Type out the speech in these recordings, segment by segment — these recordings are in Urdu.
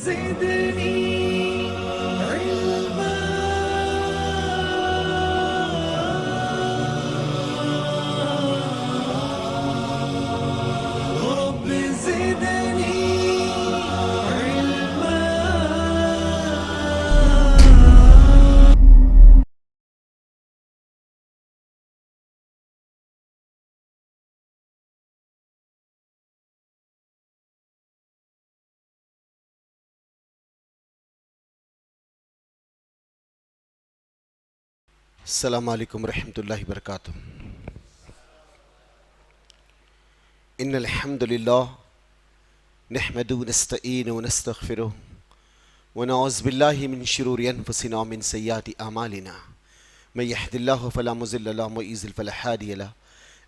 زدني علما رب زدني علما. السلام علیکم ورحمۃ اللہ وبرکاتہ. ان الحمد للہ نحمده ونستعینه ونستغفره ونعوذ باللہ من شرور انفسنا ومن سیئات اعمالنا من يهد الله فلا مضل له ومن يضلل فلا هادي له.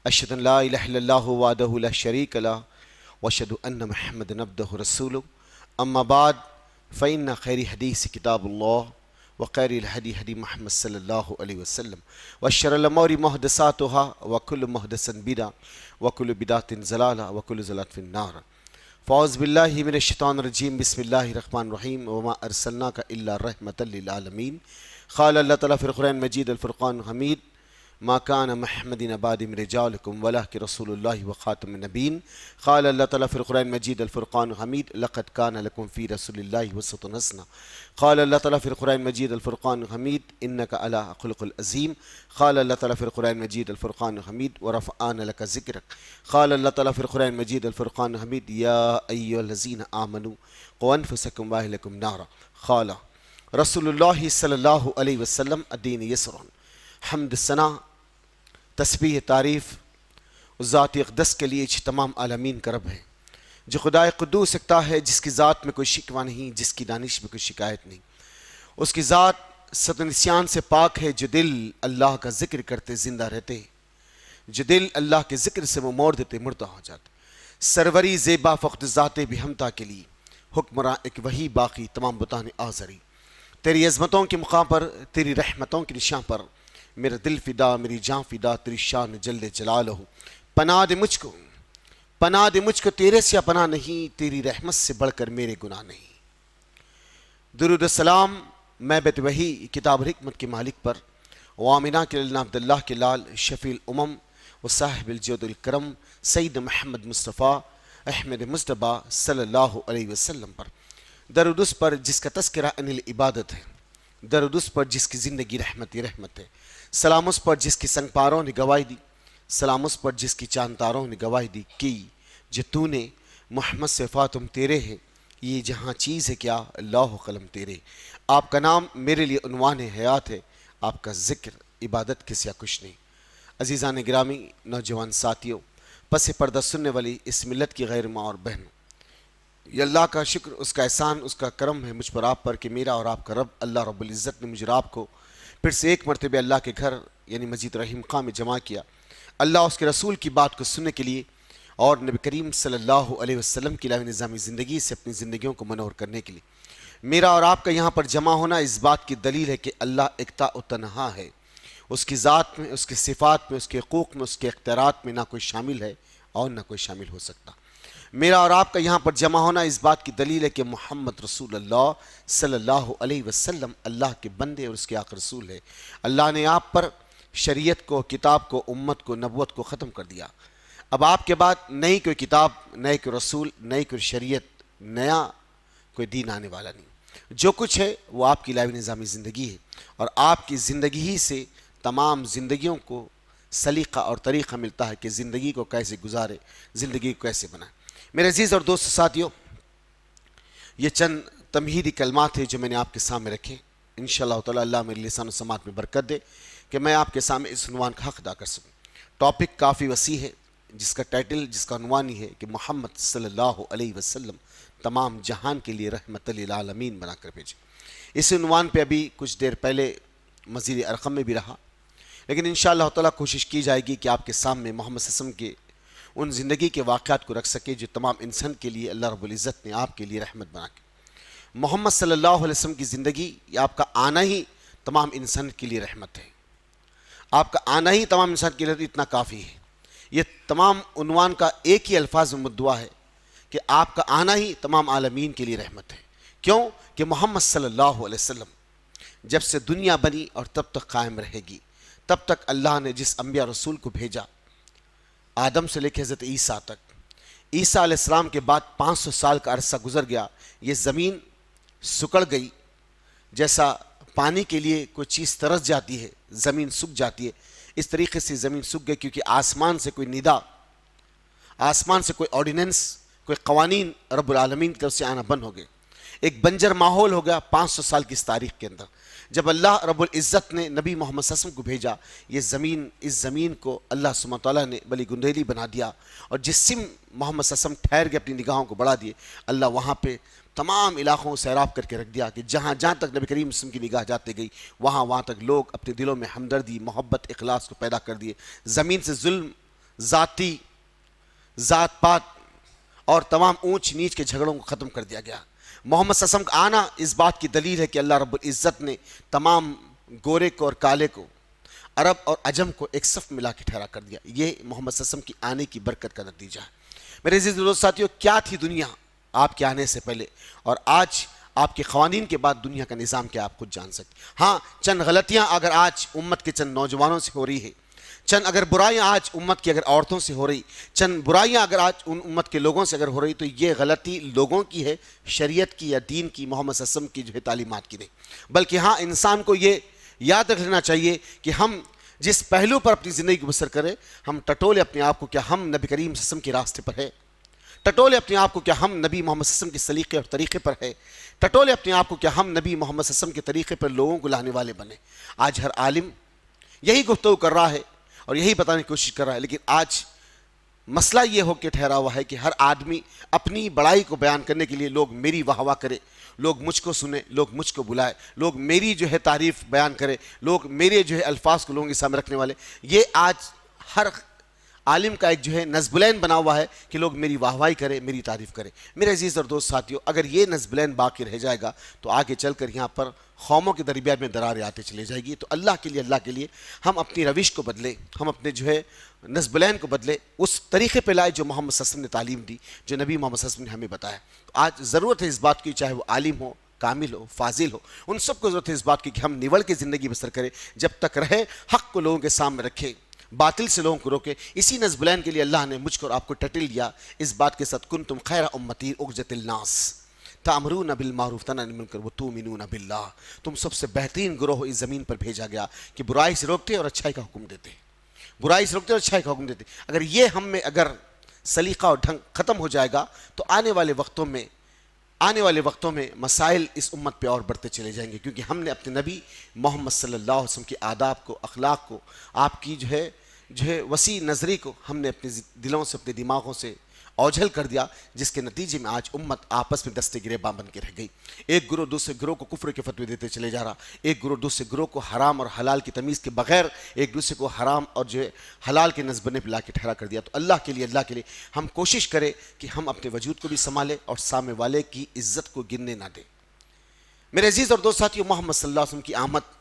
اشهد ان لا اله الا الله وحده لا شريك له واشهد ان محمدا عبده ورسوله. اما بعد فان خير الحديث كتاب الله وخير الهدي هدي محمد صلى الله عليه وسلم وشر الأمور محدثاتها وكل محدثة بدعة وكل بدعة ضلالة وكل ضلالة في النار. فأعوذ بالله من الشيطان الرجيم. بسم الله الرحمن الرحيم. وما أرسلناك إلا رحمة للعالمين. قال الله تعالى في القرآن المجيد الفرقان الحميد ما كان محمد بعد من رجالكم ولكن رسول الله وخاتم النبيين. قال الله تعالى في القرآن المجيد الفرقان الحميد لقد كان لكم في رسول الله أسوة حسنة. قال الله تعالى في القرآن المجيد الفرقان الحميد إنك على خلق عظيم. قال الله تعالى في القرآن المجيد الفرقان الحميد ورفعنا لك ذكرك. قال الله تعالى في القرآن المجيد الفرقان الحميد يا أيها الذين آمنوا قوا أنفسكم وأهلكم نارا. قال رسول الله صلى الله عليه وسلم الدين يسر. حمد ثنا تسبیح تعریف اس ذات اقدس کے لیے تمام عالمین کا رب ہے جو خدائے قدوس سکتا ہے، جس کی ذات میں کوئی شکوہ نہیں، جس کی دانش میں کوئی شکایت نہیں. اس کی ذات ست نسیان سے پاک ہے. جو دل اللہ کا ذکر کرتے زندہ رہتے، جو دل اللہ کے ذکر سے وہ موڑ دیتے مردہ ہو جاتے. سروری زیبا فقط ذات بھی ہمتا کے لیے حکمراں ایک وہی باقی تمام بتان آزری. تیری عظمتوں کے مقام پر، تیری رحمتوں کے نشاں پر میرا دل فدا، میری جان فدا، تیری شان جل جلالہ. پناہ دے مجھ کو، پناہ دے مجھ کو تیرے سے پناہ نہیں، تیری رحمت سے بڑھ کر میرے گناہ نہیں. درود السلام میں بیت وحی کتاب الحکمت کے مالک پر، وامنہ کے للہ عبداللہ کے لال شفیع الامم و صاحب الجود الکرم سید محمد مصطفیٰ احمد مصطفیٰ صلی اللہ علیہ وسلم پر. درود اس پر جس کا تذکرہ انل عبادت ہے، درود اس پر جس کی زندگی رحمت ہی رحمت ہے. سلام اس پر جس کی سنگ پاروں نے گواہی دی، سلام اس پر جس کی چاند تاروں نے گواہی دی کی جو تو نے محمد سے فاتم تیرے ہیں، یہ جہاں چیز ہے کیا اللہ قلم تیرے. آپ کا نام میرے لیے عنوان حیات ہے، آپ کا ذکر عبادت کے سوا کچھ نہیں. عزیزان گرامی، نوجوان ساتھیوں، پس پردہ سننے والی اس ملت کی غیر ماں اور بہنوں، یہ اللہ کا شکر، اس کا احسان، اس کا کرم ہے مجھ پر آپ پر کہ میرا اور آپ کا رب اللہ رب العزت نے مجھ اور آپ کو پھر سے ایک مرتبہ اللہ کے گھر یعنی مسجد رحیم خاں میں جمع کیا، اللہ اس کے رسول کی بات کو سننے کے لیے اور نبی کریم صلی اللہ علیہ وسلم کی الہی نظامی زندگی سے اپنی زندگیوں کو منور کرنے کے لیے. میرا اور آپ کا یہاں پر جمع ہونا اس بات کی دلیل ہے کہ اللہ اکتا و تنہا ہے. اس کی ذات میں، اس کی صفات میں، اس کے حقوق میں، اس کے اختیارات میں نہ کوئی شامل ہے اور نہ کوئی شامل ہو سکتا. میرا اور آپ کا یہاں پر جمع ہونا اس بات کی دلیل ہے کہ محمد رسول اللہ صلی اللہ علیہ وسلم اللہ کے بندے اور اس کے آخر رسول ہے. اللہ نے آپ پر شریعت کو، کتاب کو، امت کو، نبوت کو ختم کر دیا. اب آپ کے بعد نئی کوئی کتاب، نئی کوئی رسول، نئی کوئی شریعت، نیا کوئی دین آنے والا نہیں. جو کچھ ہے وہ آپ کی الہی نظامی زندگی ہے، اور آپ کی زندگی ہی سے تمام زندگیوں کو سلیقہ اور طریقہ ملتا ہے کہ زندگی کو کیسے گزارے، زندگی کو کیسے بنائے. میرے عزیز اور دوست ساتھیوں، یہ چند تمہیدی کلمات ہیں جو میں نے آپ کے سامنے رکھے. انشاءاللہ تعالی اللہ میرے لسان و سماعت میں برکت دے کہ میں آپ کے سامنے اس عنوان کا حق ادا کر سکوں. ٹاپک کافی وسیع ہے، جس کا ٹائٹل، جس کا عنوان ہی ہے کہ محمد صلی اللہ علیہ وسلم تمام جہان کے لیے رحمت للعالمین بنا کر بھیجے. اس عنوان پہ ابھی کچھ دیر پہلے مزید ارقم میں بھی رہا، لیکن انشاءاللہ تعالی کوشش کی جائے گی کہ آپ کے سامنے محمد صلی اللہ علیہ وسلم کے ان زندگی کے واقعات کو رکھ سکے جو تمام انسان کے لیے اللہ رب العزت نے آپ کے لیے رحمت بنا کے. محمد صلی اللہ علیہ وسلم کی زندگی، یہ آپ کا آنا ہی تمام انسان کے لیے رحمت ہے. آپ کا آنا ہی تمام انسان کے لیے اتنا کافی ہے. یہ تمام عنوان کا ایک ہی الفاظ میں مدعا ہے کہ آپ کا آنا ہی تمام عالمین کے لیے رحمت ہے. کیوں کہ محمد صلی اللہ علیہ وسلم جب سے دنیا بنی اور تب تک قائم رہے گی، تب تک اللہ نے جس انبیاء رسول کو بھیجا، آدم سے لے کے حضرت عیسیٰ تک، عیسیٰ علیہ السلام کے بعد 500 سال کا عرصہ گزر گیا، یہ زمین سکڑ گئی، جیسا پانی کے لیے کوئی چیز ترس جاتی ہے، زمین سوکھ جاتی ہے، اس طریقے سے زمین سوکھ گئی، کیونکہ آسمان سے کوئی ندا، آسمان سے کوئی آرڈیننس، کوئی قوانین رب العالمین کی طرف سے آنا بند ہو گئے، ایک بنجر ماحول ہو گیا 500 سال کی اس تاریخ کے اندر۔ جب اللہ رب العزت نے نبی محمد صلی اللہ علیہ وسلم کو بھیجا، یہ زمین، اس زمین کو اللہ سبحانہ تعالیٰ نے بلی گندھیلی بنا دیا، اور جس سم محمد صلی اللہ علیہ وسلم ٹھہر کے اپنی نگاہوں کو بڑھا دیے، اللہ وہاں پہ تمام علاقوں کو سیراب کر کے رکھ دیا کہ جہاں جہاں تک نبی کریم صلی اللہ علیہ وسلم کی نگاہ جاتے گئی، وہاں تک لوگ اپنے دلوں میں ہمدردی، محبت، اخلاص کو پیدا کر دیے، زمین سے ظلم، ذاتی، ذات پات اور تمام اونچ نیچ کے جھگڑوں کو ختم کر دیا گیا۔ محمد صلی اللہ علیہ وسلم کا آنا اس بات کی دلیل ہے کہ اللہ رب العزت نے تمام گورے کو اور کالے کو، عرب اور عجم کو ایک صف ملا کے ٹھہرا کر دیا۔ یہ محمد صلی اللہ علیہ وسلم کی آنے کی برکت کا نتیجہ ہے۔ میرے عزیز دوست ساتھیو، کیا تھی دنیا آپ کے آنے سے پہلے، اور آج آپ کے قوانین کے بعد دنیا کا نظام کیا آپ خود جان سکتے۔ ہاں، چند غلطیاں اگر آج امت کے چند نوجوانوں سے ہو رہی ہے، چند اگر برائیاں آج امت کی اگر عورتوں سے ہو رہی، چند برائیاں اگر آج ان امت کے لوگوں سے اگر ہو رہی، تو یہ غلطی لوگوں کی ہے، شریعت کی یا دین کی، محمد صلی اللہ علیہ وسلم کی جو ہے تعلیمات کی نہیں۔ بلکہ ہاں، انسان کو یہ یاد رکھ لینا چاہیے کہ ہم جس پہلو پر اپنی زندگی کو بسر کریں، ہم ٹٹولے اپنے آپ کو کیا ہم نبی کریم صلی اللہ علیہ وسلم کے راستے پر ہے، ٹٹولے اپنے آپ کو کیا ہم نبی محمد صلی اللہ علیہ وسلم کے سلیقے اور طریقے پر ہے، ٹٹولے اپنے آپ کو کیا ہم نبی محمد صلی اللہ علیہ وسلم کے طریقے پر لوگوں کو لانے والے بنے۔ آج ہر عالم یہی گفتگو کر رہا ہے اور یہی بتانے کی کوشش کر رہا ہے، لیکن آج مسئلہ یہ ہو کے ٹھہرا ہوا ہے کہ ہر آدمی اپنی بڑائی کو بیان کرنے کے لیے لوگ میری واہ واہ کرے، لوگ مجھ کو سنیں، لوگ مجھ کو بلائے، لوگ میری جو ہے تعریف بیان کرے، لوگ میرے جو ہے الفاظ کو لوگوں کے سامنے رکھنے والے، یہ آج ہر عالم کا ایک جو ہے نصب العین بنا ہوا ہے کہ لوگ میری واہ واہی کرے، میری تعریف کرے۔ میرے عزیز اور دوست ساتھیو، اگر یہ نصب العین باقی رہ جائے گا تو آگے چل کر یہاں پر قوموں کے درمیان میں دراریں آتے چلے جائے گی۔ تو اللہ کے لیے ہم اپنی روش کو بدلیں، ہم اپنے جو ہے نصب العین کو بدلے، اس طریقے پہ لائے جو محمد صلی اللہ علیہ وسلم نے تعلیم دی، جو نبی محمد صلی اللہ علیہ وسلم نے ہمیں بتایا۔ تو آج ضرورت ہے اس بات کی، چاہے وہ عالم ہو، کامل ہو، فاضل ہو، ان سب کو ضرورت ہے اس بات کی کہ ہم نول کے زندگی بسر کریں، جب تک رہے حق کو لوگوں کے سامنے رکھے، باطل سے لوگوں کو روکے۔ اسی نصب العین کے لیے اللہ نے مجھ کو اور آپ کو ٹائٹل دیا اس بات کے ساتھ، کنتم خیر امتی اخرجت للناس تأمرون بالمعروف تنہون عن المنکر وتؤمنون باللہ، تم سب سے بہترین گروہ اس زمین پر بھیجا گیا کہ برائی سے روکتے اور اچھائی کا حکم دیتے، برائی سے روکتے اور اچھائی کا حکم دیتے۔ اگر یہ ہم میں اگر سلیقہ اور ڈھنگ ختم ہو جائے گا تو آنے والے وقتوں میں مسائل اس امت پہ اور بڑھتے چلے جائیں گے، کیونکہ ہم نے اپنے نبی محمد صلی اللہ علیہ وسلم کے آداب کو، اخلاق کو، آپ کی جو ہے وسیع نظری کو ہم نے اپنے دلوں سے، اپنے دماغوں سے اوجھل کر دیا، جس کے نتیجے میں آج امت آپس میں دستے گریباں بن کے رہ گئی۔ ایک گروہ دوسرے گروہ کو کفر کے فتوے دیتے چلے جا رہا، ایک گروہ دوسرے گروہ کو حرام اور حلال کی تمیز کے بغیر ایک دوسرے کو حرام اور جو ہے حلال کے نسبنے پہ لا کے ٹھہرا کر دیا۔ تو اللہ کے لیے ہم کوشش کریں کہ ہم اپنے وجود کو بھی سنبھالیں اور سامنے والے کی عزت کو گننے نہ دیں۔ میرے عزیز اور دوست ساتھیو، محمد صلی اللہ علیہ وسلم کی آمد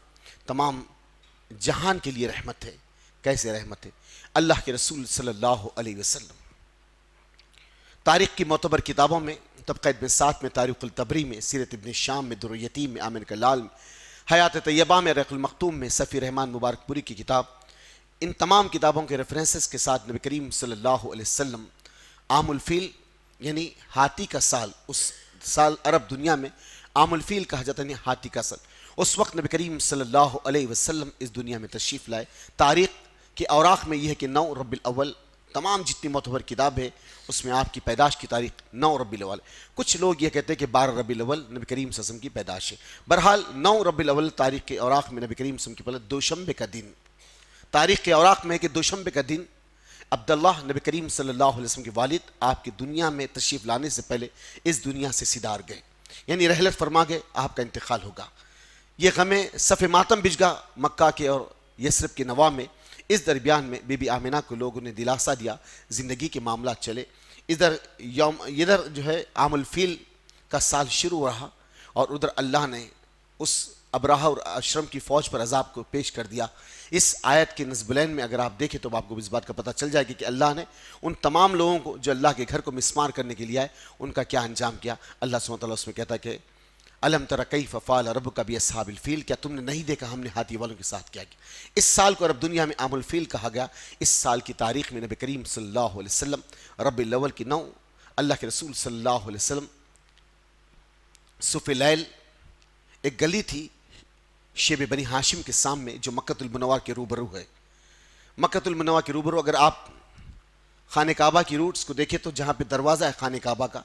تمام جہان کے لیے رحمت ہے۔ کیسے رحمت ہے؟ اللہ کے رسول صلی اللہ علیہ وسلم تاریخ کی معتبر کتابوں میں، طبقہ ابن سعد میں، تاریخ الطبری میں، سیرت ابن شام میں، در یتیم میں، آمن کلال میں، حیات طیبہ میں، رحیق المختوم میں، صفی رحمان مبارک پوری کی کتاب، ان تمام کتابوں کے ریفرنسز کے ساتھ نبی کریم صلی اللہ علیہ وسلم عام الفیل یعنی ہاتھی کا سال، اس سال عرب دنیا میں عام الفیل کہا جاتا ہے، ہاتھی کا سال، اس وقت نبی کریم صلی اللہ علیہ وسلم اس دنیا میں تشریف لائے۔ تاریخ کے اوراق میں یہ ہے کہ 9 ربیع الاول، تمام جتنی معتبر کتاب ہے اس میں آپ کی پیدائش کی تاریخ 9 ربیع الاول، کچھ لوگ یہ کہتے ہیں کہ 12 ربیع الاول نبی کریم صلی اللہ علیہ وسلم کی پیدائش ہے۔ بہرحال 9 ربیع الاول تاریخ کے اوراق میں نبی کریم صلی اللہ علیہ وسلم کی دوشنبے کا دن، تاریخ کے اوراق میں ہے کہ دوشنبے کا دن عبداللہ نبی کریم صلی اللہ علیہ وسلم کے والد آپ کی دنیا میں تشریف لانے سے پہلے اس دنیا سے صدار گئے، یعنی رحلت فرما گئے، آپ کا انتقال ہوگا۔ یہ غم صف ماتم بچ گا مکہ کے اور یثرب کے نواح میں۔ اس درمیان میں بی بی آمنہ کو لوگوں نے دلاسا دیا، زندگی کے معاملات چلے، ادھر جو ہے عام الفیل کا سال شروع رہا، اور ادھر اللہ نے اس ابراہ اور اشرم کی فوج پر عذاب کو پیش کر دیا۔ اس آیت کے نصب العین میں اگر آپ دیکھیں تو آپ کو اس بات کا پتہ چل جائے گا کہ اللہ نے ان تمام لوگوں کو جو اللہ کے گھر کو مسمار کرنے کے لیے آئے، ان کا کیا انجام کیا۔ اللہ سبحانہ وتعالیٰ اس میں کہتا ہے کہ الم تر کیف فعل ربک باصحاب الفیل، کیا تم نے نہیں دیکھا ہم نے ہاتھی والوں کے ساتھ کیا کیا۔ اس سال کو عرب دنیا میں عام الفیل کہا گیا۔ اس سال کی تاریخ میں نبی کریم صلی اللہ علیہ وسلم ربیع الاول کی 9 اللہ کے رسول صلی اللہ علیہ وسلم صف لیل، ایک گلی تھی شیب بنی ہاشم کے سامنے جو مکۃ المنورہ کے روبرو ہے۔ مکۃ المنورہ کے روبرو اگر آپ خانہ کعبہ کی روٹس کو دیکھیں تو جہاں پہ دروازہ ہے خانہ کعبہ کا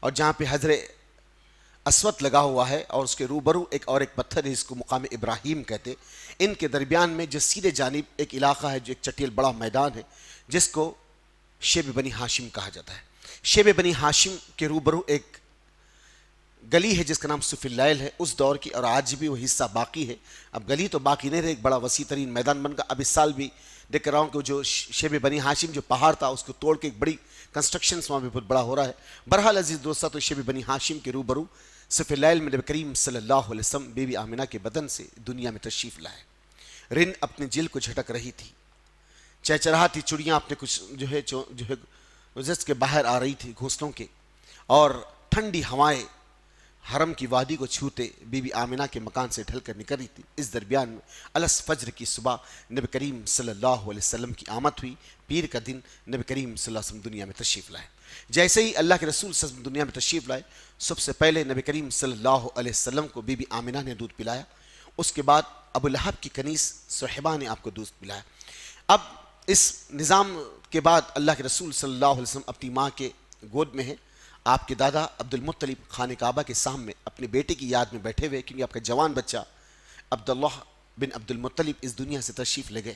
اور جہاں پہ حجر اسود لگا ہوا ہے اور اس کے روبرو ایک پتھر ہے جس کو مقام ابراہیم کہتے، ان کے درمیان میں جو سیدھے جانب ایک علاقہ ہے جو ایک چٹیل بڑا میدان ہے جس کو شیب بنی ہاشم کہا جاتا ہے۔ شیب بنی ہاشم کے روبرو ایک گلی ہے جس کا نام صف اللیل ہے، اس دور کی، اور آج بھی وہ حصہ باقی ہے۔ اب گلی تو باقی نہیں رہے، ایک بڑا وسیع ترین میدان بن گیا۔ اب اس سال بھی دیکھ رہا ہوں کہ جو شیب بنی ہاشم جو پہاڑ تھا اس کو توڑ کے ایک بڑی کنسٹرکشنز وہاں بھی بہت بڑا ہو رہا ہے۔ بہرحال عزیز دوستو، تو شیب بنی ہاشم کے روبرو صف اللیل میں نبی کریم صلی اللہ علیہ وسلم بی بی آمنہ کے بدن سے دنیا میں تشریف لائے۔ رن اپنے جل کو جھٹک رہی تھی، چہچہاتی چڑیاں اپنے کچھ جو ہے وزست کے باہر آ رہی تھی گھونسلوں کے، اور ٹھنڈی ہوائیں حرم کی وادی کو چھوتے بی بی آمنہ کے مکان سے ڈھل کر نکل رہی تھی۔ اس درمیان میں الس فجر کی صبح نبی کریم صلی اللہ علیہ وسلم کی آمد ہوئی۔ پیر کا دن نبی کریم صلی اللہ علیہ وسلم دنیا میں تشریف لائے۔ جیسے ہی اللہ کے رسول صلی اللہ علیہ وسلم دنیا میں تشریف لائے، سب سے پہلے نبی کریم صلی اللہ علیہ وسلم کو بی بی آمنہ نے دودھ پلایا، اس کے بعد ابو لہب کی کنیز صہیبہ نے آپ کو دودھ پلایا۔ اب اس نظام کے بعد اللہ کے رسول صلی اللہ علیہ وسلم اپنی ماں کے گود میں ہیں، آپ کے دادا عبد المطلب خانہ کعبہ کے سامنے اپنے بیٹے کی یاد میں بیٹھے ہوئے، کیونکہ آپ کا جوان بچہ عبداللہ بن عبد المطلب اس دنیا سے تشریف لے گئے،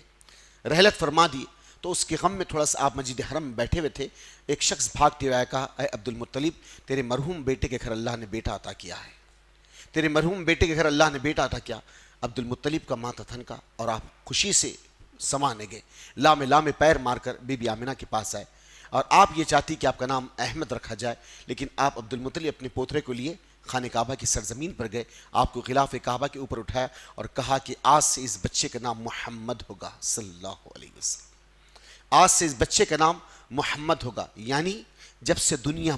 رحلت فرما دی۔ تو اس کے غم میں تھوڑا سا آپ مسجد حرم میں بیٹھے ہوئے تھے، ایک شخص بھاگتے ہوئے آیا، کہا اے عبد المطلب، تیرے مرحوم بیٹے کے گھر اللہ نے بیٹا عطا کیا ہے، تیرے مرحوم بیٹے کے گھر اللہ نے بیٹا عطا کیا۔ عبد المطلب کا ماتھا تھنکا اور آپ خوشی سے سمانے گئے، لامے پیر مار کر بی بی آمنہ کے پاس آئے، اور آپ یہ چاہتی کہ آپ کا نام احمد رکھا جائے، لیکن آپ عبد المطلب اپنے پوترے کو لیے خانہ کعبہ کی سرزمین پر گئے، آپ کو غلاف کعبہ کے اوپر اٹھایا اور کہا کہ آج سے اس بچے کا نام محمد ہوگا صلی اللہ علیہ وسلم، آج سے اس بچے کا نام محمد ہوگا۔ یعنی جب سے دنیا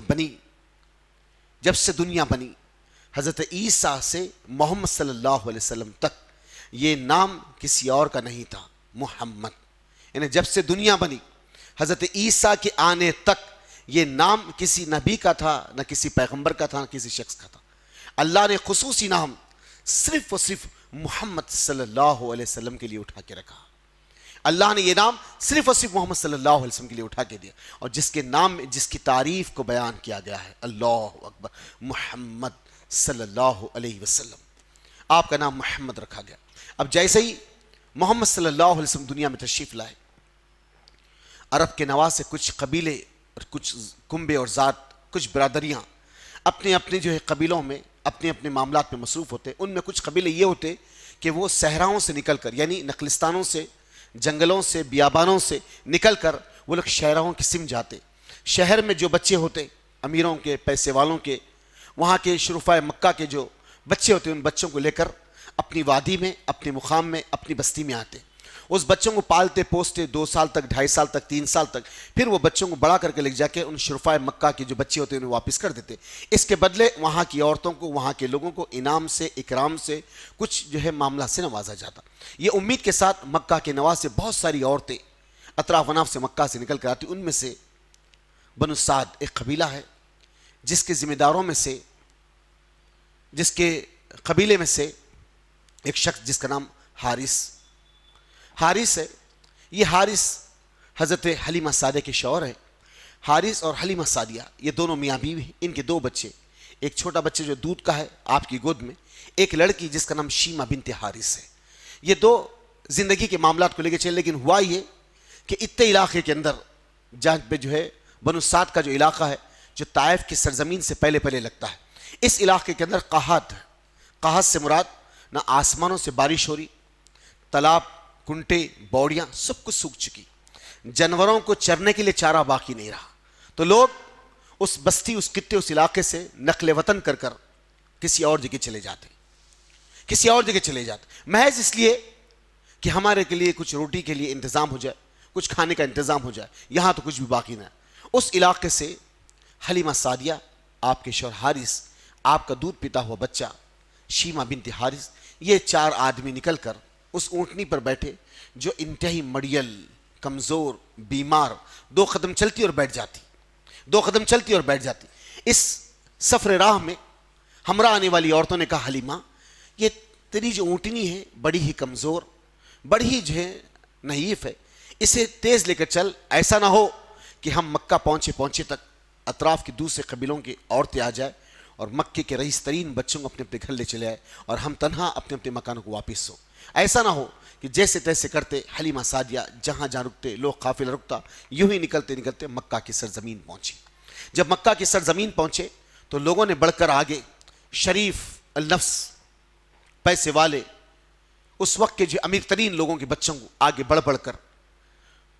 بنی حضرت عیسیٰ سے محمد صلی اللہ علیہ وسلم تک یہ نام کسی اور کا نہیں تھا، محمد۔ یعنی جب سے دنیا بنی حضرت عیسیٰ کے آنے تک یہ نام کسی نبی کا تھا، نہ کسی پیغمبر کا تھا، نہ کسی شخص کا تھا۔ اللہ نے خصوصی نام صرف و صرف محمد صلی اللہ علیہ وسلم کے لیے اٹھا کے رکھا۔ اللہ نے یہ نام صرف اور صرف محمد صلی اللہ علیہ وسلم کے لیے اٹھا کے دیا، اور جس کے نام میں جس کی تعریف کو بیان کیا گیا ہے، اللہ اکبر، محمد صلی اللہ علیہ وسلم، آپ کا نام محمد رکھا گیا۔ اب جیسے ہی محمد صلی اللہ علیہ وسلم دنیا میں تشریف لائے، عرب کے نواح سے کچھ قبیلے اور کچھ کنبے اور ذات، کچھ برادریاں اپنے اپنے جو ہے قبیلوں میں اپنے اپنے معاملات میں مصروف ہوتے۔ ان میں کچھ قبیلے یہ ہوتے کہ وہ صحراؤں سے نکل کر، یعنی نخلستانوں سے، جنگلوں سے، بیابانوں سے نکل کر وہ لوگ شہروں کی سمت جاتے۔ شہر میں جو بچے ہوتے امیروں کے، پیسے والوں کے، وہاں کے شرفائے مکہ کے جو بچے ہوتے، ان بچوں کو لے کر اپنی وادی میں، اپنے مقام میں، اپنی بستی میں آتے۔ اس بچوں کو پالتے پوستے 2 سال تک، 2.5 سال تک، 3 سال تک، پھر وہ بچوں کو بڑا کر کے لے جا کے ان شرفائے مکہ کے جو بچے ہوتے ہیں انہیں واپس کر دیتے۔ اس کے بدلے وہاں کی عورتوں کو، وہاں کے لوگوں کو انعام سے، اکرام سے، کچھ جو ہے معاملہ سے نوازا جاتا۔ یہ امید کے ساتھ مکہ کے نواح سے بہت ساری عورتیں اطراف وناف سے مکہ سے نکل کر آتی۔ ان میں سے بنو سعد ایک قبیلہ ہے جس کے ذمہ داروں میں سے، جس کے قبیلے میں سے ایک شخص جس کا نام حارث ہے۔ یہ حارث حضرت حلیمہ سعدیہ کے شوہر ہے۔ حارث اور حلیمہ سعدیہ یہ دونوں میاں بیوی ہیں۔ ان کے 2 بچے، ایک چھوٹا بچہ جو دودھ کا ہے آپ کی گود میں، ایک لڑکی جس کا نام شیمہ بنت حارث ہے۔ یہ 2 زندگی کے معاملات کو لے کے چلے، لیکن ہوا یہ کہ اتنے علاقے کے اندر جہاں پہ جو ہے بنو سعد کا جو علاقہ ہے، جو طائف کی سرزمین سے پہلے لگتا ہے، اس علاقے کے اندر قحط سے مراد نہ آسمانوں سے بارش ہو رہی، تالاب، کنٹے، باوڑیاں سب کچھ سوکھ چکی، جانوروں کو چرنے کے لیے چارہ باقی نہیں رہا۔ تو لوگ اس بستی، اس خطے، اس علاقے سے نقل وطن کر کسی اور جگہ چلے جاتے، محض اس لیے کہ ہمارے کے لیے کچھ روٹی کے لیے انتظام ہو جائے، کچھ کھانے کا انتظام ہو جائے، یہاں تو کچھ بھی باقی نہ ہے۔ اس علاقے سے حلیمہ سعدیہ، آپ کے شوہر حارث، آپ کا دودھ پیتا ہوا بچہ شیما بنت حارث، یہ 4 آدمی نکل کر اس اونٹنی پر بیٹھے جو انتہائی مڑیل، کمزور، بیمار، 2 قدم چلتی اور بیٹھ جاتی، 2 قدم چلتی اور بیٹھ جاتی۔ اس سفر راہ میں ہمراہ آنے والی عورتوں نے کہا حلیمہ یہ تیری جو اونٹنی ہے بڑی ہی کمزور، بڑی ہی جو ہے نحیف ہے، اسے تیز لے کر چل، ایسا نہ ہو کہ ہم مکہ پہنچے تک اطراف کے دوسرے قبیلوں کی عورتیں آ جائے اور مکے کے رئیس ترین بچوں کو اپنے اپنے گھر لے چلے آئے اور ہم تنہا اپنے اپنے مکانوں کو واپس ہو۔ ایسا نہ ہو کہ جیسے تیسے کرتے حلیمہ سعدیہ جہاں جہاں رکتے لوگ قافلہ رکتا، یوں ہی نکلتے نکلتے مکہ کی سرزمین پہنچے۔ جب مکہ کی سرزمین پہنچے تو لوگوں نے بڑھ کر آگے، شریف النفس، پیسے والے، اس وقت کے جو امیر ترین لوگوں کے بچوں کو آگے بڑھ بڑھ کر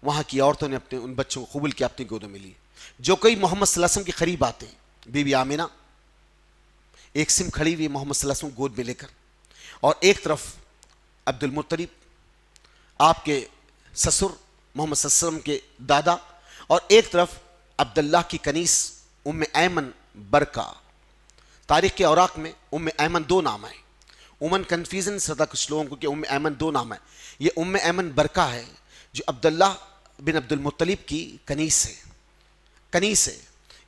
وہاں کی عورتوں نے اپنے ان بچوں کو قبول کیا، اپنی گودوں میں لیے۔ جو کوئی محمد صلی اللہ علیہ وسلم کے قریب آتے، بی بی آمنہ ایک سم کھڑی ہوئی محمد صلی اللہ علیہ وسلم گود میں لے کر، اور ایک طرف عبد المطلب آپ کے سسر محمد صلی اللہ علیہ وسلم کے دادا، اور ایک طرف عبداللہ کی کنیس ام ایمن برکہ۔ تاریخ کے اوراق میں ام ایمن 2 نام ہے، عموماً کنفیوژن سے تھا کچھ لوگوں کو کہ ام ایمن 2 نام ہے، یہ ام ایمن برکہ ہے جو عبداللہ بن عبد المطلب کی کنیس ہے۔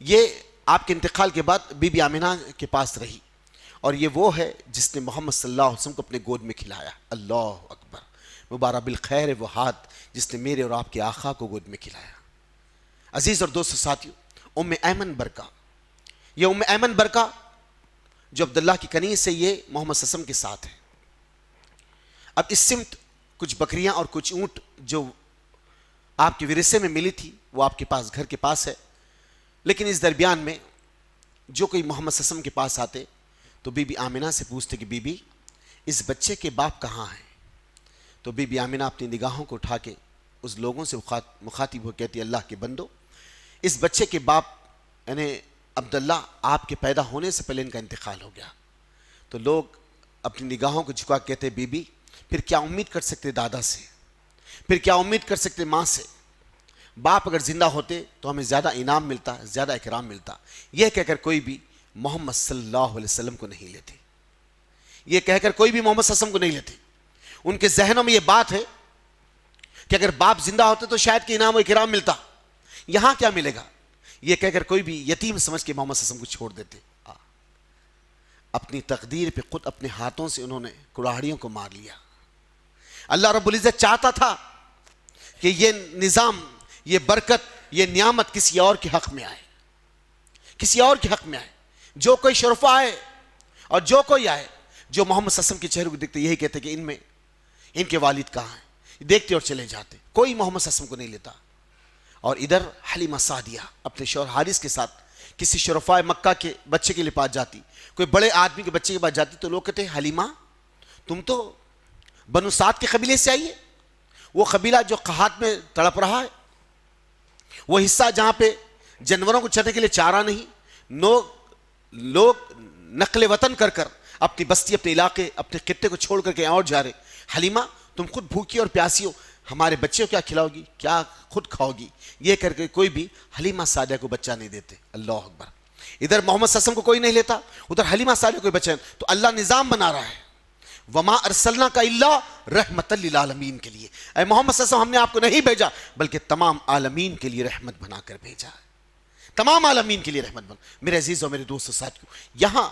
یہ آپ کے انتقال کے بعد بی بی آمنہ کے پاس رہی، اور یہ وہ ہے جس نے محمد صلی اللہ علیہ وسلم کو اپنے گود میں کھلایا۔ اللہ اکبر، مبارک بالخیر ہے وہ ہاتھ جس نے میرے اور آپ کے آقا کو گود میں کھلایا۔ عزیز اور دوست ساتھیو، ام ایمن برکہ، یہ ام ایمن برکہ جو عبداللہ کی کنیز سے، یہ محمد صلی اللہ علیہ وسلم کے ساتھ ہے۔ اب اس سمت کچھ بکریاں اور کچھ اونٹ جو آپ کے ورثے میں ملی تھی وہ آپ کے پاس، گھر کے پاس ہے، لیکن اس درمیان میں جو کوئی محمد صلی اللہ علیہ وسلم کے پاس آتے تو بی بی آمنہ سے پوچھتے کہ بی بی اس بچے کے باپ کہاں ہیں؟ تو بی بی آمنہ اپنی نگاہوں کو اٹھا کے اس لوگوں سے مخاطب ہو کہتی اللہ کے بندو، اس بچے کے باپ یعنی عبداللہ آپ کے پیدا ہونے سے پہلے ان کا انتقال ہو گیا۔ تو لوگ اپنی نگاہوں کو جھکا کہتے بی بی پھر کیا امید کر سکتے دادا سے، پھر کیا امید کر سکتے ماں سے؟ باپ اگر زندہ ہوتے تو ہمیں زیادہ انعام ملتا، زیادہ اکرام ملتا۔ یہ کہہ کر کوئی بھی محمد صلی اللہ علیہ وسلم کو نہیں لیتے، یہ کہہ کر کوئی بھی محمد صلی اللہ علیہ وسلم کو نہیں لیتے۔ ان کے ذہنوں میں یہ بات ہے کہ اگر باپ زندہ ہوتے تو شاید کہ انعام و اکرام ملتا، یہاں کیا ملے گا؟ یہ کہہ کر کوئی بھی یتیم سمجھ کے محمد صلی اللہ علیہ وسلم کو چھوڑ دیتے۔ اپنی تقدیر پہ خود اپنے ہاتھوں سے انہوں نے کڑاہڑیوں کو مار لیا۔ اللہ رب العزت چاہتا تھا کہ یہ نظام، یہ برکت، یہ نعمت کسی اور کے حق میں آئے، کسی اور کے حق میں آئے۔ جو کوئی شرفا آئے اور جو کوئی آئے جو محمد صلی اللہ علیہ وسلم کے چہرے کو دیکھتے یہی کہتے کہ ان کے والد کہاں ہیں، دیکھتے اور چلے جاتے، کوئی محمد صلی اللہ علیہ وسلم کو نہیں لیتا۔ اور ادھر حلیمہ سعدیہ اپنے شوہر حارث کے ساتھ کسی شرفائے مکہ کے بچے کے لیے پاس جاتی، کوئی بڑے آدمی کے بچے کے پاس جاتی تو لوگ کہتے ہیں حلیمہ تم تو بنو سعد کے قبیلے سے آئی ہے، وہ قبیلہ جو قحط میں تڑپ رہا ہے، وہ حصہ جہاں پہ جانوروں کو چرنے کے لیے چارہ نہیں، لوگ نقل وطن کر کر اپنی بستی، اپنے علاقے، اپنے خطے کو چھوڑ کر کے اور جا رہے، حلیمہ تم خود بھوکی اور پیاسی ہو، ہمارے بچے کو کیا کھلاؤ گی، کیا خود کھاؤ گی؟ یہ کر کے کوئی بھی حلیمہ سعدیہ کو بچہ نہیں دیتے۔ اللہ اکبر، ادھر محمد صلی اللہ علیہ وسلم کو کوئی نہیں لیتا، ادھر حلیمہ سعدیہ کو کوئی بچہ نہیں، تو اللہ نظام بنا رہا ہے وما ارسلناک الا رحمۃ للعالمین کے لیے، اے محمد صلی اللہ علیہ وسلم ہم نے آپ کو نہیں بھیجا بلکہ تمام عالمین کے لیے رحمت بنا کر بھیجا ہے، تمام عالمین کے لیے رحمت بنا۔ میرے عزیز اور میرے دوست ساتھیو، یہاں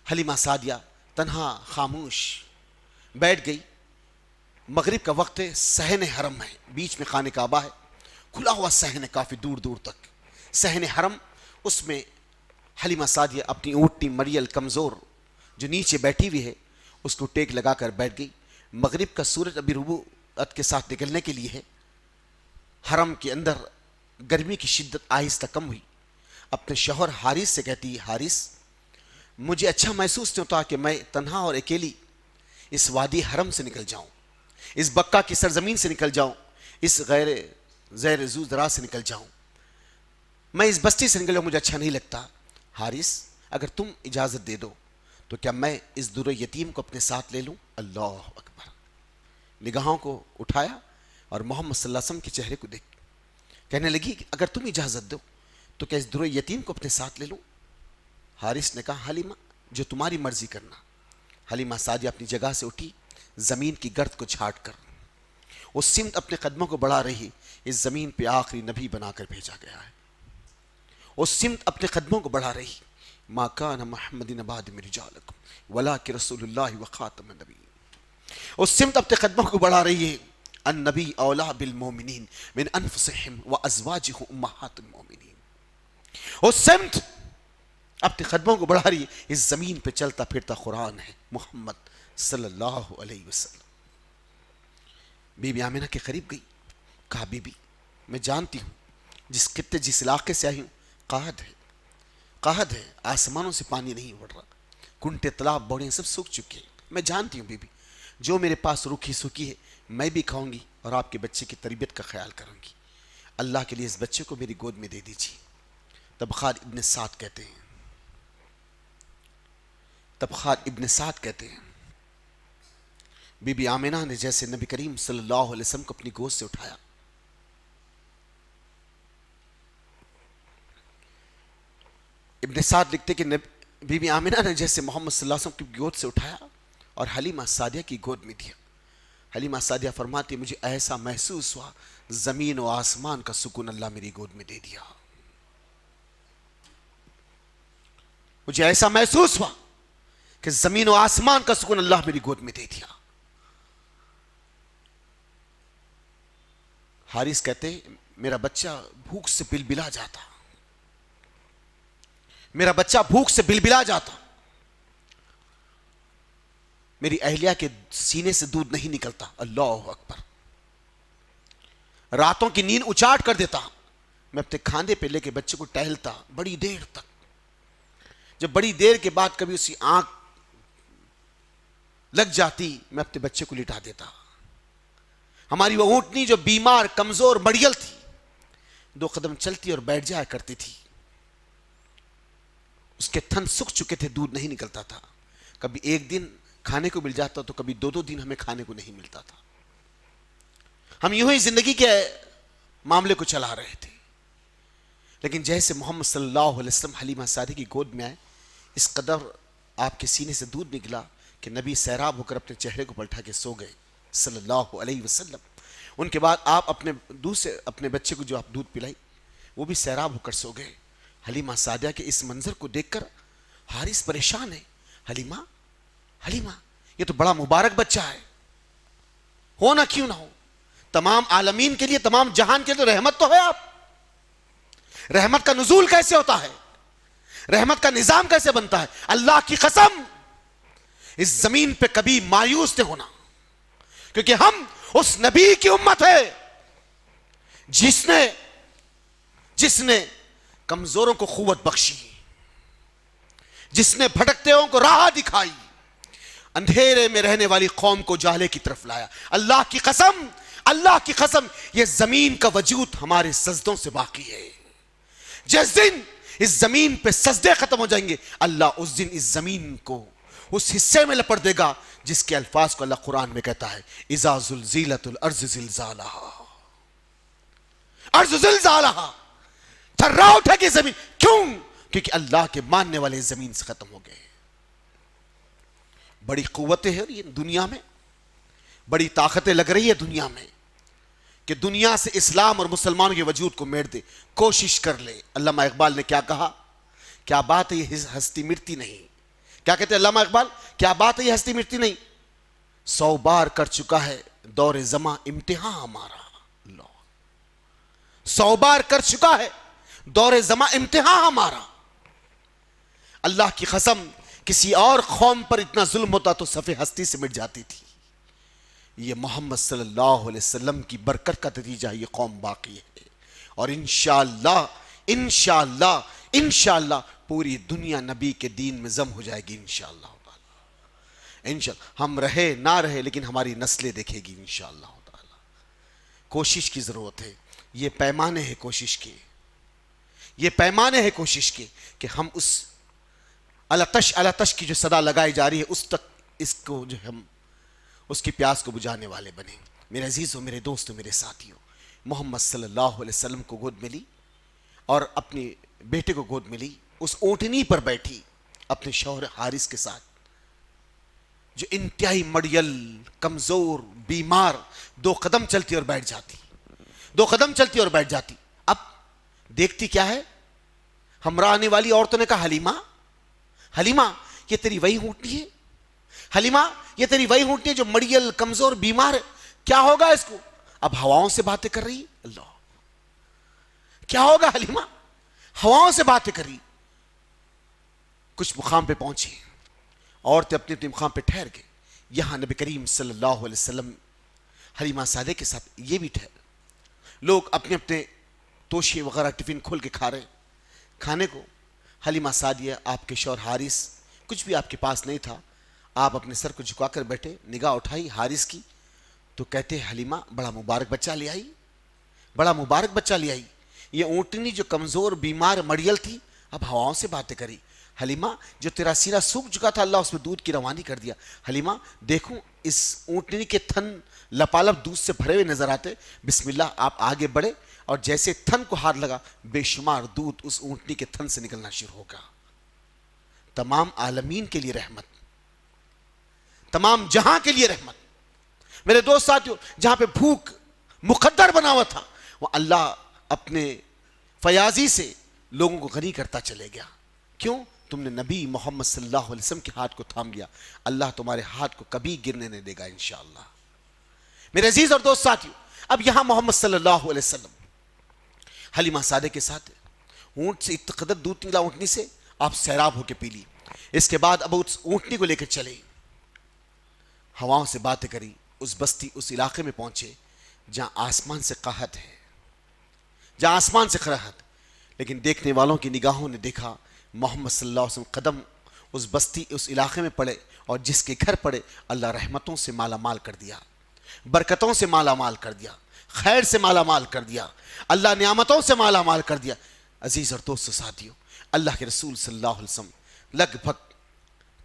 حلیمہ سعدیہ تنہا خاموش بیٹھ گئی۔ مغرب کا وقت ہے، صحن حرم ہے، بیچ میں خانہ کعبہ ہے، کھلا ہوا صحن ہے کافی دور دور تک، صحن حرم، اس میں حلیمہ سعدیہ اپنی اونٹنی مریل کمزور جو نیچے بیٹھی ہوئی ہے اس کو ٹیک لگا کر بیٹھ گئی۔ مغرب کا سورج ابھی ربوعت کے ساتھ نکلنے کے لیے ہے، حرم کے اندر گرمی کی شدت آہستہ کم ہوئی۔ اپنے شوہر حارث سے کہتی حارث مجھے اچھا محسوس نہیں ہوتا کہ میں تنہا اور اکیلی اس وادی حرم سے نکل جاؤں، اس بکہ کی سرزمین سے نکل جاؤں، اس غیر زیر زو دراز سے نکل جاؤں، میں اس بستی سے نکل جاؤں، مجھے اچھا نہیں لگتا۔ حارث اگر تم اجازت دے دو تو کیا میں اس در یتیم کو اپنے ساتھ لے لوں؟ اللہ اکبر، نگاہوں کو اٹھایا اور محمد صلی اللہ علیہ وسلم کے چہرے کو دیکھ کہنے لگی کہ اگر تم اجازت دو تو کیا اس در یتیم کو اپنے ساتھ لے لوں؟ حارث نے کہا حلیمہ جو تمہاری مرضی کرنا. حلیمہ سعدیہ اپنی جگہ سے اٹھی, زمین کی گرد کو جھاڑ کر اس سمت اپنے قدموں کو بڑھا رہی. اس زمین پہ آخری نبی بنا کر بھیجا گیا ہے. اس سمت اپنے قدموں کو بڑھا رہی. ما کان محمد بعد من رجالکم ولکن رسول اللہ وخاتم النبیین. اس سمت اپنے قدموں کو بڑھا رہی ہے. النبی اولا بالمومنین من انفسہم وازواجہ امہات المومنین. اس سمت اپنے قدموں کو بڑھا رہی ہے. اس زمین پہ چلتا پھرتا قرآن ہے محمد صلی اللہ علیہ وسلم. بی بی آمنہ کے قریب گئی. کہا بی بی میں جانتی ہوں جس خطے جس علاقے سے آئی ہوں قحط ہے, آسمانوں سے پانی نہیں اڑ رہا, کنٹے تالاب بوڑیاں سب سوکھ چکے ہیں. میں جانتی ہوں بی بی جو میرے پاس روکھی سوکھی ہے میں بھی کھاؤں گی اور آپ کے بچے کی تربیت کا خیال کروں گی. اللہ کے لیے اس بچے کو میری گود میں دے دیجیے. طبقات ابن سعد کہتے ہیں بی بی آمنہ نے جیسے نبی کریم صلی اللہ علیہ وسلم کو اپنی گود سے اٹھایا, ابن سعد لکھتے کہ بی بی آمنہ نے جیسے محمد صلی اللہ علیہ وسلم کی گود سے اٹھایا اور حلیمہ سعدیہ کی گود میں دیا. حلیمہ سعدیہ فرماتی مجھے ایسا محسوس ہوا زمین و آسمان کا سکون اللہ میری گود میں دے دیا. مجھے ایسا محسوس ہوا کہ زمین و آسمان کا سکون اللہ میری گود میں دے دیا. حارث کہتے میرا بچہ بھوک سے بلبلا جاتا, میرا بچہ بھوک سے بلبلا جاتا, میری اہلیہ کے سینے سے دودھ نہیں نکلتا. اللہ اکبر. راتوں کی نیند اچاٹ کر دیتا. میں اپنے کھاندے پہ لے کے بچے کو ٹہلتا بڑی دیر تک. جب بڑی دیر کے بعد کبھی اسی آنکھ لگ جاتی میں اپنے بچے کو لٹا دیتا. ہماری وہ اونٹنی جو بیمار کمزور مڑیل تھی 2 قدم چلتی اور بیٹھ جایا کرتی تھی. اس کے تھن سوکھ چکے تھے, دودھ نہیں نکلتا تھا. کبھی ایک دن کھانے کو مل جاتا تو کبھی 2 دن ہمیں کھانے کو نہیں ملتا تھا. ہم یوں ہی زندگی کے معاملے کو چلا رہے تھے. لیکن جیسے محمد صلی اللہ علیہ وسلم حلیمہ سعدیہ کی گود میں آئے اس قدر آپ کے سینے سے دودھ نکلا کہ نبی سیراب ہو کر اپنے چہرے کو پلٹا کے سو گئے صلی اللہ علیہ وسلم. ان کے بعد آپ اپنے بچے کو جو آپ دودھ پلائی وہ بھی سیراب ہو کر سو گئے. حلیمہ سعدیہ کے اس منظر کو دیکھ کر حارث پریشان ہے. حلیمہ یہ تو بڑا مبارک بچہ ہے, ہونا کیوں نہ ہو, تمام عالمین کے لیے تمام جہان کے لیے رحمت تو ہے. آپ رحمت کا نزول کیسے ہوتا ہے, رحمت کا نظام کیسے بنتا ہے؟ اللہ کی قسم اس زمین پہ کبھی مایوس نہ ہونا, کیونکہ ہم اس نبی کی امت ہے جس نے کمزوروں کو قوت بخشی, جس نے بھٹکتےوں کو راہ دکھائی, اندھیرے میں رہنے والی قوم کو جالے کی طرف لایا. اللہ کی قسم یہ زمین کا وجود ہمارے سجدوں سے باقی ہے. جس دن اس زمین پہ سجدے ختم ہو جائیں گے اللہ اس دن اس زمین کو اس حصے میں لپٹ دے گا جس کے الفاظ کو اللہ قرآن میں کہتا ہے اذا زلزلت الارض زلزالہا. ارض زلزالہا, تھرا اٹھے گی زمین. کیوں؟ کیونکہ اللہ کے ماننے والے زمین سے ختم ہو گئے. بڑی قوتیں ہیں یہ دنیا میں, بڑی طاقتیں لگ رہی ہے دنیا میں کہ دنیا سے اسلام اور مسلمانوں کے وجود کو میٹ دے. کوشش کر لے. علامہ اقبال نے کیا کہا, کیا بات ہے یہ ہستی مرتی نہیں. کیا کہتے ہیں علامہ اقبال, کیا بات ہے یہ ہستی مرتی نہیں, 100 بار کر چکا ہے دور زماں امتحان ہمارا. 100 بار کر چکا ہے دور زماں امتحان ہمارا. اللہ کی قسم کسی اور قوم پر اتنا ظلم ہوتا تو صفِ ہستی سے مٹ جاتی تھی. یہ محمد صلی اللہ علیہ وسلم کی برکت کا نتیجہ یہ قوم باقی ہے, اور انشاءاللہ پوری دنیا نبی کے دین میں ضم ہو جائے گی انشاءاللہ. ہم رہے نہ رہے لیکن ہماری نسلیں دیکھے گی انشاءاللہ. کوشش کی ضرورت ہے. یہ پیمانے ہیں کوشش کے, یہ پیمانے ہیں کوشش کے کہ ہم اس الاتش کی جو صدا لگائی جا رہی ہے اس تک اس کو جو ہم اس کی پیاس کو بجھانے والے بنیں. میرے عزیزوں, میرے دوستوں, میرے ساتھیوں, محمد صلی اللہ علیہ وسلم کو گود ملی اور اپنے بیٹے کو گود ملی. اس اونٹنی پر بیٹھی اپنے شوہر حارث کے ساتھ، جو انتہائی مڑیل، کمزور، بیمار، 2 قدم چلتی اور بیٹھ جاتی، 2 قدم چلتی اور بیٹھ جاتی۔ اب دیکھتی کیا ہے؟ ہمراہ آنے والی عورتوں نے کہا حلیمہ، حلیمہ یہ تیری وہی اونٹنی ہے؟ حلیمہ یہ تیری وہی اونٹنی ہے جو مڑیل، کمزور، بیمار ہے؟ کیا ہوگا اس کو؟ اب ہواؤں سے باتیں کر رہی، اللہ کیا ہوگا حلیمہ؟ ہواؤں سے باتیں کر رہی۔ کچھ مقام پہ پہنچی، عورتیں اپنے اپنے مقام پہ ٹھہر گئے۔ یہاں نبی کریم صلی اللہ علیہ وسلم حلیمہ سعدیہ کے ساتھ یہ بھی ٹھہر، لوگ اپنے اپنے توشے وغیرہ ٹفن کھول کے کھا رہے کھانے کو۔ حلیمہ سعدیہ، آپ کے شوہر حارث، کچھ بھی آپ کے پاس نہیں تھا، آپ اپنے سر کو جھکا کر بیٹھے، نگاہ اٹھائی حارث کی تو کہتے حلیمہ بڑا مبارک بچہ لے آئی، بڑا مبارک بچہ لے آئی۔ یہ اونٹنی جو کمزور، بیمار، مڑیل تھی، اب ہواؤں سے باتیں کری۔ حلیمہ جو تیرا سینہ سوکھ چکا تھا، اللہ اس میں دودھ کی روانی کر دیا۔ حلیمہ دیکھوں اس اونٹنی کے تھن لپالپ دودھ سے بھرے ہوئے نظر آتے، بسم اللہ آپ آگے بڑھے اور جیسے تھن کو ہاتھ لگا، بے شمار دودھ اس اونٹنی کے تھن سے نکلنا شروع ہوگا۔ تمام عالمین کے لیے رحمت، تمام جہاں کے لیے رحمت۔ میرے دوست ساتھیوں، جہاں پہ بھوک مقدر بنا ہوا تھا، وہ اللہ اپنے فیاضی سے لوگوں کو غنی کرتا چلے گیا۔ کیوں؟ تم نے نبی محمد صلی اللہ علیہ وسلم کے ہاتھ کو تھام لیا، اللہ تمہارے ہاتھ کو کبھی گرنے نہیں دے گا انشاءاللہ۔ میرے عزیز اور دوست ساتھیوں، اب یہاں محمد صلی اللہ علیہ وسلم حلیمہ سعدیہ کے ساتھ اونٹ سے اتنا قدر دودھ نکلا اونٹنی سے، آپ سیراب ہو کے پی لی۔ اس کے بعد اب اس اونٹنی کو لے کے چلے، ہواؤں سے باتیں کری، اس بستی، اس علاقے میں پہنچے جہاں آسمان سے قحط ہے، جہاں آسمان سے قحط۔ لیکن دیکھنے والوں کی نگاہوں نے دیکھا محمد صلی اللہ علیہ وسلم قدم اس بستی، اس علاقے میں پڑے، اور جس کے گھر پڑے اللہ رحمتوں سے مالا مال کر دیا، برکتوں سے مالا مال کر دیا، خیر سے مالا مال کر دیا، اللہ نعمتوں سے مالا مال کر دیا۔ عزیز اور دوست ساتھیوں، اللہ کے رسول صلی اللہ علیہ وسلم لگ بھگ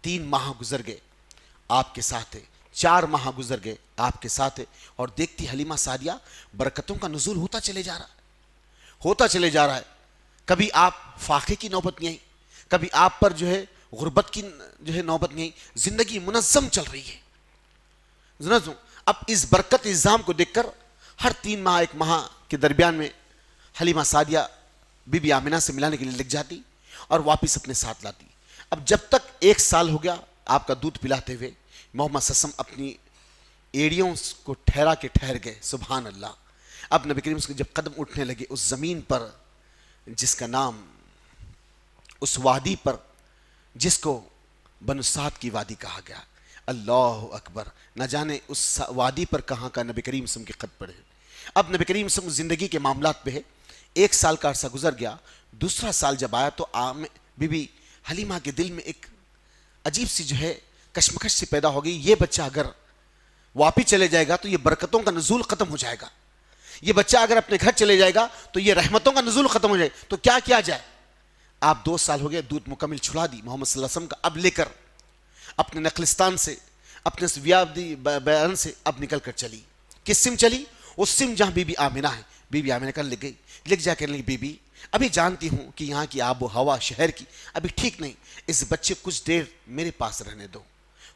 3 ماہ گزر گئے آپ کے ساتھ، 4 ماہ گزر گئے آپ کے ساتھ، اور دیکھتی حلیمہ سعدیہ برکتوں کا نزول ہوتا چلے جا رہا ہے، ہوتا چلے جا رہا ہے۔ کبھی آپ فاقے کی نوبت نہیں آئی، کبھی آپ پر جو ہے غربت کی جو ہے نوبت نہیں آئی، زندگی منظم چل رہی ہے، منظم۔ اب اس برکت نظام کو دیکھ کر ہر 3 ماہ 1 ماہ کے درمیان میں حلیمہ سعدیہ بی بی آمنہ سے ملانے کے لیے لگ جاتی اور واپس اپنے ساتھ لاتی۔ اب جب تک 1 سال ہو گیا آپ کا دودھ پلاتے ہوئے، محمد صلی اللہ علیہ وسلم اپنی ایڑیوں کو ٹھہرا کے ٹھہر گئے، سبحان اللہ۔ اب نبی کریم صلی اللہ علیہ وسلم جب قدم اٹھنے لگے اس زمین پر جس کا نام، اس وادی پر جس کو بنو سعد کی وادی کہا گیا، اللہ اکبر، نہ جانے اس وادی پر کہاں کا نبی کریم صلی اللہ علیہ وسلم کے قد پڑے۔ اب نبی کریم صلی اللہ علیہ وسلم زندگی کے معاملات پہ ہے، 1 سال کا عرصہ گزر گیا، دوسرا سال جب آیا تو بی بی حلیمہ کے دل میں ایک عجیب سی جو ہے کشمکش سی پیدا ہو گئی، یہ بچہ اگر واپس چلے جائے گا تو یہ برکتوں کا نزول ختم ہو جائے گا، یہ بچہ اگر اپنے گھر چلے جائے گا تو یہ رحمتوں کا نزول ختم ہو جائے گا، تو کیا کیا جائے؟ آپ 2 سال ہو گئے، دودھ مکمل چھڑا دی محمد صلی اللہ علیہ وسلم کا، اب لے کر اپنے نقلستان سے، اپنے ویادی بیان سے اب نکل کر چلی۔ کس سم چلی؟ اس سم جہاں بی بی آمنہ ہے۔ بی بی آمنہ کا لکھ گئی، لکھ جا کر لگی، بی بی ابھی جانتی ہوں کہ یہاں کی آب و ہوا شہر کی ابھی ٹھیک نہیں، اس بچے کو کچھ دیر میرے پاس رہنے دو،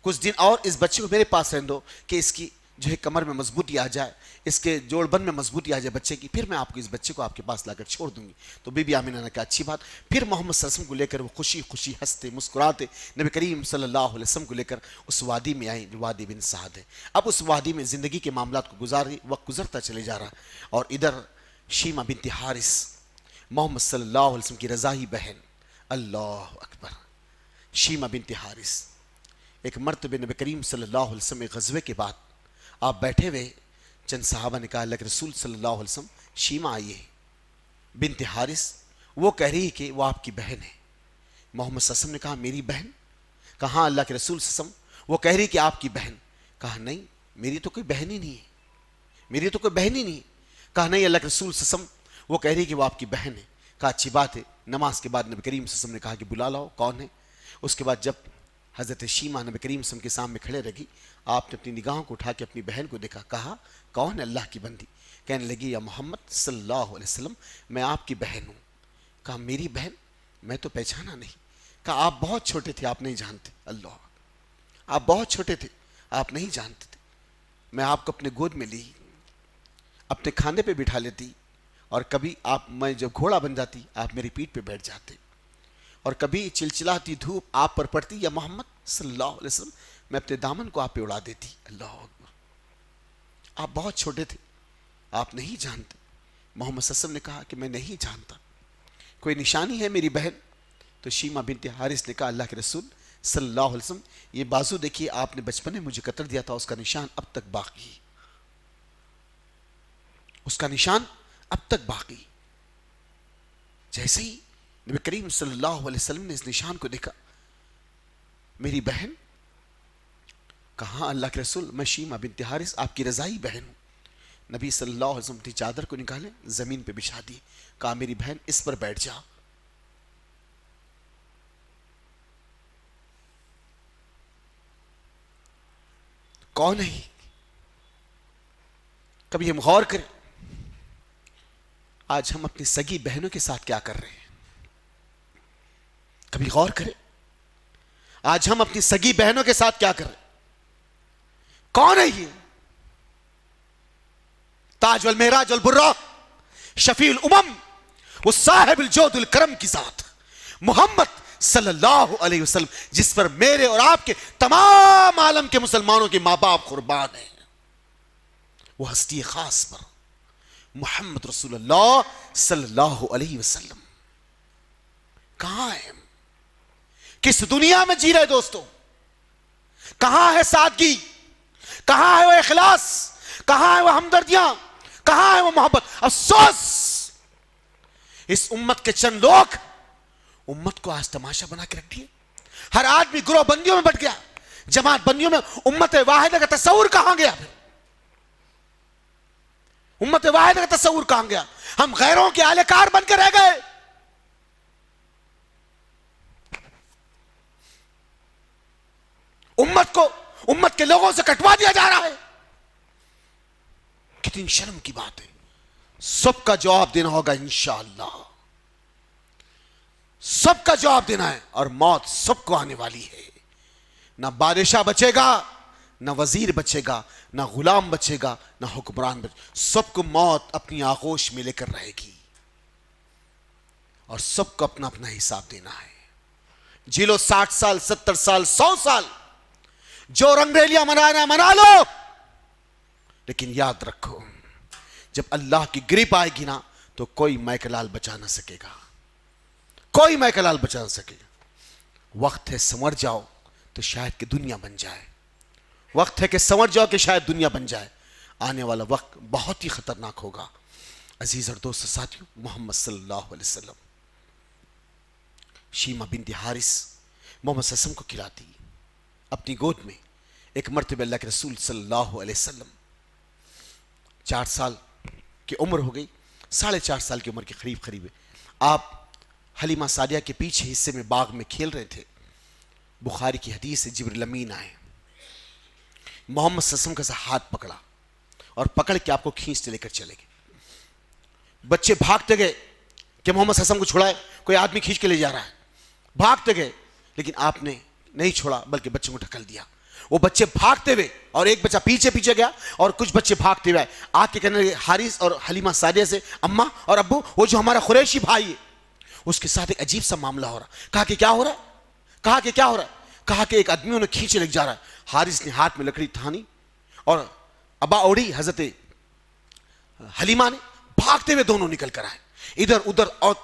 کچھ دن اور اس بچے کو میرے پاس رہنے دو کہ اس کی جو ہے کمر میں مضبوطی آ جائے، اس کے جوڑ بند میں مضبوطی آ جائے بچے کی، پھر میں آپ کو اس بچے کو آپ کے پاس لا کر چھوڑ دوں گی۔ تو بی بی آمنہ نے کہا اچھی بات۔ پھر محمد صلی اللہ علیہ وسلم کو لے کر وہ خوشی خوشی ہنستے مسکراتے نبی کریم صلی اللہ علیہ وسلم کو لے کر اس وادی میں آئیں جو وادی بن سعد ہے۔ اب اس وادی میں زندگی کے معاملات کو گزار وقت گزرتا چلے جا رہا، اور ادھر شیمہ بنت حارث محمد صلی اللہ علیہ وسلم کی رضاعی بہن، اللہ اکبر، شیمہ بنت حارث۔ ایک مرتبہ نبی کریم صلی اللہ علیہ وسلم ایک غزوے کے بعد آپ بیٹھے ہوئے، چند صحابہ نے کہا اللہ کے رسول صلی اللہ علیہ وسلم شیمہ آئی ہے بنت حارث، وہ کہہ رہی ہے کہ وہ آپ کی بہن ہے۔ محمد صلی اللہ علیہ وسلم نے کہا میری بہن؟ کہا ہاں اللہ کے رسول صلی اللہ علیہ وسلم، وہ کہہ رہی کہ آپ کی بہن۔ کہا نہیں میری تو کوئی بہن ہی نہیں ہے، میری تو کوئی بہن ہی نہیں ہے۔ کہا نہیں اللہ کے رسول صلی اللہ علیہ وسلم، وہ کہہ رہی کہ وہ آپ کی بہن ہے۔ کہا اچھی بات ہے۔ نماز کے بعد نبی کریم صلی اللہ علیہ وسلم نے کہا کہ بلا لاؤ کون ہے۔ اس کے بعد جب حضرت شیمہ نبی کریم صلی اللہ علیہ وسلم کے سامنے کھڑے رہی، آپ نے اپنی نگاہوں کو اٹھا کے اپنی بہن کو دیکھا، کہا کون ہے اللہ کی بندی؟ کہنے لگی یا محمد صلی اللہ علیہ وسلم میں آپ کی بہن ہوں۔ کہا میری بہن؟ میں تو پہچانا نہیں۔ کہا آپ بہت چھوٹے تھے، آپ نہیں جانتے. اللہ، آپ بہت چھوٹے تھے، آپ نہیں جانتے تھے. میں آپ کو اپنے گود میں لی، اپنے کھانے پہ بٹھا لیتی، اور کبھی میں جب گھوڑا بن جاتی آپ میری پیٹھ پہ بیٹھ جاتے، اور کبھی چلچلاتی دھوپ آپ پر پڑتی یا محمد صلی اللہ علیہ وسلم، میں اپنے دامن کو آپ پہ اڑا دیتی. اللہ اکبر. آپ بہت چھوٹے تھے، آپ نہیں جانتے. محمد صلی اللہ علیہ وسلم نے کہا کہ میں نہیں جانتا، کوئی نشانی ہے میری بہن؟ تو شیما بنت حارث نے کہا اللہ کے رسول صلی اللہ علیہ وسلم، یہ بازو دیکھیے، آپ نے بچپن میں مجھے قتل دیا تھا، اس کا نشان اب تک باقی، اس کا نشان اب تک باقی. جیسے ہی نبی کریم صلی اللہ علیہ وسلم نے اس نشان کو دیکھا، میری بہن؟ کہاں اللہ کے رسول، میں شیما بنت حارث آپ کی رضائی بہن ہوں. نبی صلی اللہ علیہ وسلم کی چادر کو نکالے، زمین پہ بچھا دی، کہا میری بہن اس پر بیٹھ جا. کون ہے؟ کبھی ہم غور کریں، آج ہم اپنی سگی بہنوں کے ساتھ کیا کر رہے ہیں؟ کبھی غور کریں، آج ہم اپنی سگی بہنوں کے ساتھ کیا کر رہے ہیں؟ کون ہے یہ؟ تاج والمہراج والبراق، شفیع الامم، وہ صاحب الجود الکرم کی ذات محمد صلی اللہ علیہ وسلم، جس پر میرے اور آپ کے تمام عالم کے مسلمانوں کے ماں باپ قربان ہیں. وہ ہستی خاص پر محمد رسول اللہ صلی اللہ علیہ وسلم کہاں ہے؟ کس دنیا میں جی رہے دوستوں؟ کہاں ہے سادگی؟ کہاں ہے وہ اخلاص؟ کہاں ہے وہ ہمدردیاں؟ کہاں ہے وہ محبت؟ افسوس، اس امت کے چند لوگ امت کو آج تماشا بنا کے رکھ دیے. ہر آدمی گروہ بندیوں میں بٹ گیا، جماعت بندیوں میں. امت واحدہ کا تصور کہاں گیا؟ امت واحدہ کا تصور کہاں گیا؟ ہم غیروں کے اہل کار بن کے رہ گئے. امت کے لوگوں سے کٹوا دیا جا رہا ہے. کتنی شرم کی بات ہے. سب کا جواب دینا ہوگا انشاءاللہ، سب کا جواب دینا ہے، اور موت سب کو آنے والی ہے. نہ بادشاہ بچے گا، نہ وزیر بچے گا، نہ غلام بچے گا، نہ حکمران بچے گا. سب کو موت اپنی آغوش میں لے کر رہے گی، اور سب کو اپنا اپنا حساب دینا ہے. جی لو 60 سال، 70 سال، 100 سال، جو رنگریلیاں منانا منا لو، لیکن یاد رکھو جب اللہ کی گریپ آئے گی نا تو کوئی مائیکلال بچا نہ سکے گا، کوئی مائیکلال بچا نہ سکے گا. وقت ہے سنور جاؤ تو شاید کہ دنیا بن جائے، وقت ہے کہ سنور جاؤ کہ شاید دنیا بن جائے. آنے والا وقت بہت ہی خطرناک ہوگا. عزیز اور دوست ساتھیوں، محمد صلی اللہ علیہ وسلم شیما بنت حارث محمد صلی اللہ علیہ وسلم کو کھلاتی اپنی گود میں. ایک مرتبہ اللہ کے رسول صلی اللہ علیہ وسلم 4 سال کی عمر ہو گئی، 4.5 سال کی عمر کے قریب ہے. آپ حلیمہ سعدیہ کے پیچھے حصے میں باغ میں کھیل رہے تھے. بخاری کی حدیث سے جبرائیل امین آئے، محمد صلی اللہ علیہ وسلم کا ہاتھ پکڑا اور پکڑ کے آپ کو کھینچتے لے کر چلے گئے. بچے بھاگتے گئے کہ محمد صلی اللہ علیہ وسلم کو چھڑائے، کوئی آدمی کھینچ کے لے جا رہا ہے. بھاگتے گئے، لیکن آپ نے نہیں چھوڑا بلکہ بچوں کو ڈھکل دیا. وہ بچے بھاگتے ہوئے، اور ایک بچہ پیچھے گیا، اور کچھ بچے بھاگتے ہوئے آ کے کہنے لگے حارث اور حلیمہ سعدیہ سے، اماں اور ابو، وہ جو ہمارا قریشی بھائی ہے اس کے ساتھ ایک عجیب سا معاملہ ہو رہا. کہا کہ کیا ہو رہا ہے؟ کہا کہ کیا ہو رہا ہے؟ کہا کہ ایک آدمی انہیں کھینچے لے جا رہا ہے. حارث نے ہاتھ میں لکڑی تھانی اور ابا اوڑی حضرت حلیمہ نے، بھاگتے ہوئے دونوں نکل کر آئے. ادھر ادھر اور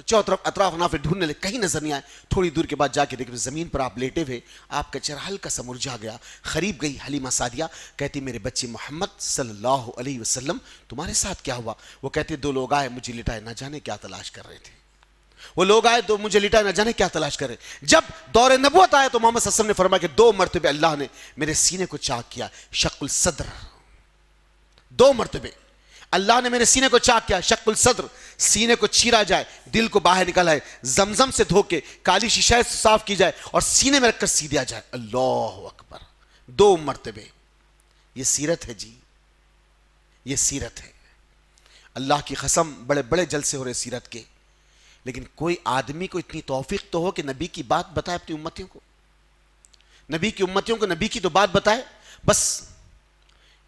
چوطرف اطراف نافع ڈھونڈنے لگے، کہیں نظر نہیں آئے. تھوڑی دور کے بعد جا کے دیکھے زمین پر آپ لیٹے ہوئے، آپ کا چہرہ ہلکا سا مرجھا گیا. قریب گئی حلیمہ سعدیہ، کہتی میرے بچے محمد صلی اللہ علیہ وسلم تمہارے ساتھ کیا ہوا؟ وہ کہتے 2 لوگ آئے مجھے لٹائے، نہ جانے کیا تلاش کر رہے تھے. وہ لوگ آئے تو مجھے لٹائے، نہ جانے کیا تلاش کر رہے. جب دور نبوت آیا تو محمد صلی اللہ علیہ وسلم نے فرمایا کہ 2 مرتبہ اللہ نے میرے سینے کو چاک کیا، شق الصدر. 2 مرتبہ اللہ نے میرے سینے کو چاک کیا، شق الصدر، سینے کو چیرا جائے، دل کو باہر نکالا ہے، زمزم سے دھو کے کالی شیشہ سے صاف کی جائے اور سینے میں رکھ کر سی دیا جائے. اللہ اکبر. 2 مرتبہ. یہ سیرت ہے جی، یہ سیرت ہے. اللہ کی قسم بڑے بڑے جلسے ہو رہے سیرت کے، لیکن کوئی آدمی کو اتنی توفیق تو ہو کہ نبی کی بات بتائے اپنی امتیوں کو، نبی کی امتیوں کو نبی کی تو بات بتائے. بس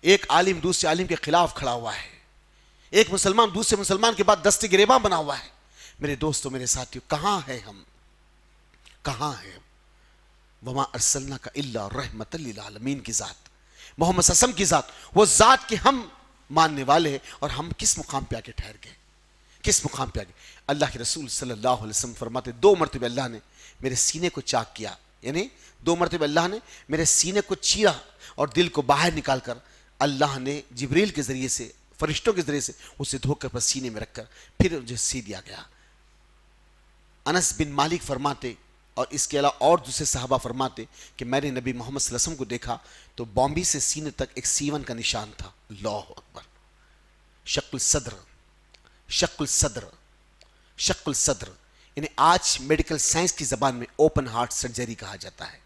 ایک عالم دوسرے عالم کے خلاف کھڑا ہوا ہے، ایک مسلمان دوسرے مسلمان کے بعد دست گریباں بنا ہوا ہے. میرے دوستوں، میرے ساتھیوں، کہاں ہیں ہم؟ کہاں ہیں ہم؟ وما ارسلناک الا رحمت للعالمین کی ذات، محمد صلی اللہ علیہ وسلم کی ذات، وہ ذات کے ہم ماننے والے ہیں. اور ہم کس مقام پہ آ کے ٹھہر گئے؟ کس مقام پہ آ گئے؟ اللہ کے رسول صلی اللہ علیہ وسلم فرماتے 2 مرتبہ اللہ نے میرے سینے کو چاک کیا، یعنی 2 مرتبہ اللہ نے میرے سینے کو چیرا اور دل کو باہر نکال کر اللہ نے جبریل کے ذریعے سے، فرشتوں کے ذریعے سے اسے دھو کر سینے میں رکھ کر پھر مجھے سی دیا گیا. انس بن مالک فرماتے اور اس کے علاوہ اور دوسرے صحابہ فرماتے کہ میں نے نبی محمد صلی اللہ علیہ وسلم کو دیکھا تو بامبی سے سینے تک ایک سیون کا نشان تھا. اللہ اکبر. شق الصدر، شق الصدر، شق الصدر، یعنی آج میڈیکل سائنس کی زبان میں اوپن ہارٹ سرجری کہا جاتا ہے.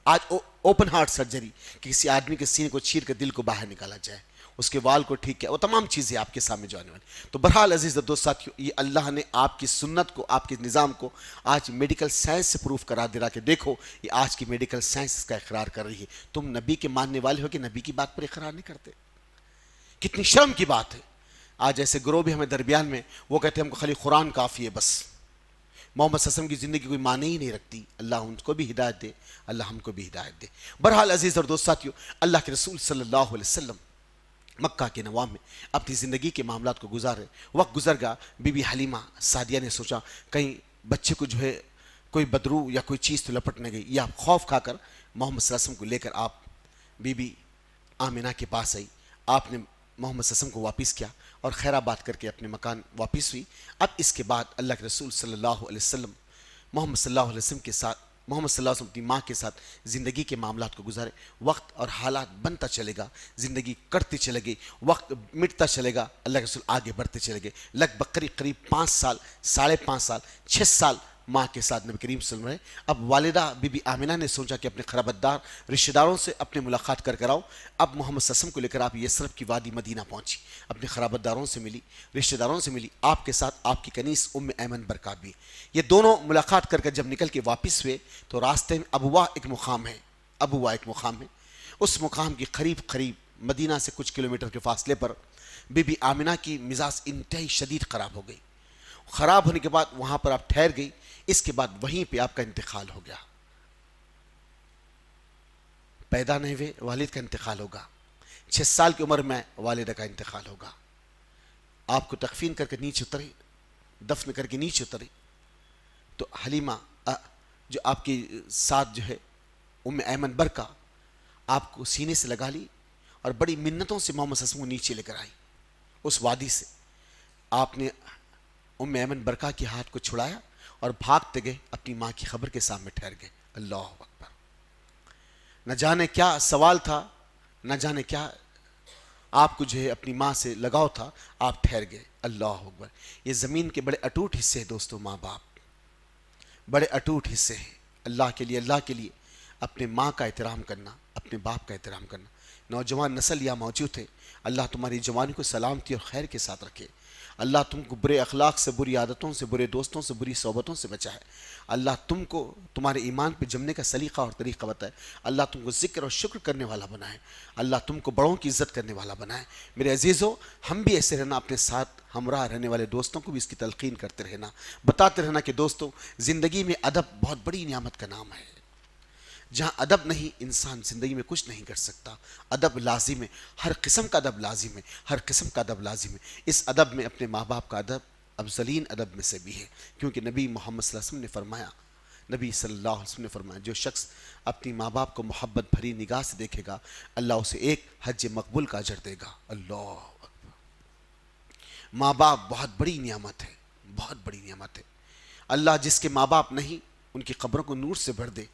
آج اوپن ہارٹ سرجری کہ کسی آدمی کے سینے کو چیر کر دل کو باہر نکالا جائے، اس کے وال کو ٹھیک کیا، وہ تمام چیزیں آپ کے سامنے جو آنے والی. تو بہرحال عزیز دوست ساتھیو، یہ اللہ نے آپ کی سنت کو، آپ کے نظام کو آج میڈیکل سائنس سے پروف کرا دے رہا کہ دیکھو یہ آج کی میڈیکل سائنس اس کا اقرار کر رہی ہے. تم نبی کے ماننے والے ہو کہ نبی کی بات پر اقرار نہیں کرتے؟ کتنی شرم کی بات ہے. آج ایسے گروہ بھی ہمیں درمیان میں، وہ کہتے ہیں ہم کو خالی قرآن کافی ہے، بس محمد صلی اللہ علیہ وسلم کی زندگی کوئی معنی ہی نہیں رکھتی. اللہ ان کو بھی ہدایت دے، اللہ ہم کو بھی ہدایت دے. بہرحال عزیز اور دوست ساتھیو، اللہ کے رسول صلی اللہ علیہ وسلم مکہ کے نوام میں اپنی زندگی کے معاملات کو گزارے. وقت گزر گیا، بی بی حلیمہ سعدیہ نے سوچا کہیں بچے کو جو ہے کوئی بدرو یا کوئی چیز تو لپٹ نہ گئی، یا خوف کھا کر محمد صلی اللہ علیہ وسلم کو لے کر آپ بی بی آمنہ کے پاس آئی. آپ نے محمد صلی اللہ علیہ وسلم کو واپس کیا اور خیر آباد کر کے اپنے مکان واپس ہوئی. اب اس کے بعد اللہ کے رسول صلی اللہ علیہ وسلم محمد صلی اللہ علیہ وسلم کے ساتھ، محمد صلی اللہ علیہ وسلم اپنی ماں کے ساتھ زندگی کے معاملات کو گزارے. وقت اور حالات بنتا چلے گا، زندگی کٹتی چلے گئی، وقت مٹتا چلے گا، اللہ کے رسول آگے بڑھتے چلے گئے. لگ بھگ قریب 5 سال، 5.5 سال، 6 سال ماں کے ساتھ نبی کریم صلی اللہ علیہ وسلم رہے. اب والدہ بی بی آمنہ نے سوچا کہ اپنے قرابتدار رشتہ داروں سے اپنے ملاقات کر آؤ. اب محمد صلی اللہ علیہ وسلم کو لے کر آپ یثرب کی وادی مدینہ پہنچی، اپنے قرابتداروں سے ملی، رشتہ داروں سے ملی. آپ کے ساتھ آپ کی کنیز ام ایمن برکات بھی. یہ دونوں ملاقات کر جب نکل کے واپس ہوئے تو راستے میں ابوا ایک مقام ہے، ابوا ایک مقام ہے. اس مقام کی قریب مدینہ سے کچھ کلومیٹر کے فاصلے پر بی بی آمنہ کی مزاج انتہائی شدید خراب ہو گئی. خراب ہونے کے بعد وہاں پر آپ ٹھہر گئی. اس کے بعد وہیں پہ آپ کا انتقال ہو گیا. پیدا نہیں ہوئے، والد کا انتقال ہوگا. 6 سال کی عمر میں والدہ کا انتقال ہوگا. آپ کو تکفین کر کے نیچے اترے، دفن کر کے نیچے اترے تو حلیمہ جو آپ کے ساتھ جو ہے ام ایمن برکہ آپ کو سینے سے لگا لی اور بڑی منتوں سے محمد صلی اللہ علیہ وسلم کو نیچے لے کر آئی. اس وادی سے آپ نے ام ایمن برکہ کے ہاتھ کو چھڑایا اور بھاگتے گئے اپنی ماں کی خبر کے سامنے ٹھہر گئے. اللہ اکبر. نہ جانے کیا سوال تھا، نہ جانے کیا آپ کو جو ہے اپنی ماں سے لگاؤ تھا، آپ ٹھہر گئے. اللہ اکبر. یہ زمین کے بڑے اٹوٹ حصے ہیں دوستو، ماں باپ بڑے اٹوٹ حصے ہیں. اللہ کے لیے اپنے ماں کا احترام کرنا، اپنے باپ کا احترام کرنا. نوجوان نسل یہاں موجود ہے، اللہ تمہاری جوانی کو سلامتی اور خیر کے ساتھ رکھے. اللہ تم کو برے اخلاق سے، بری عادتوں سے، برے دوستوں سے، بری صحبتوں سے بچائے. اللہ تم کو تمہارے ایمان پہ جمنے کا سلیقہ اور طریقہ بتائے. اللہ تم کو ذکر اور شکر کرنے والا بنائے. اللہ تم کو بڑوں کی عزت کرنے والا بنائے. میرے عزیزو، ہم بھی ایسے رہنا، اپنے ساتھ ہمراہ رہنے والے دوستوں کو بھی اس کی تلقین کرتے رہنا، بتاتے رہنا کہ دوستو زندگی میں ادب بہت بڑی نعمت کا نام ہے. جہاں ادب نہیں، انسان زندگی میں کچھ نہیں کر سکتا. ادب لازم ہے، ہر قسم کا ادب لازم ہے، ہر قسم کا ادب لازم ہے. اس ادب میں اپنے ماں باپ کا ادب افضلین ادب میں سے بھی ہے، کیونکہ نبی محمد صلی اللہ علیہ وسلم نے فرمایا، نبی صلی اللہ علیہ وسلم نے فرمایا جو شخص اپنی ماں باپ کو محبت بھری نگاہ سے دیکھے گا، اللہ اسے ایک حج مقبول کا اجر دے گا. اللہ اکبر. ماں باپ بہت بڑی نعمت ہے، بہت بڑی نعمت ہے. اللہ جس کے ماں باپ نہیں ان کی قبروں کو نور سے بھر دے.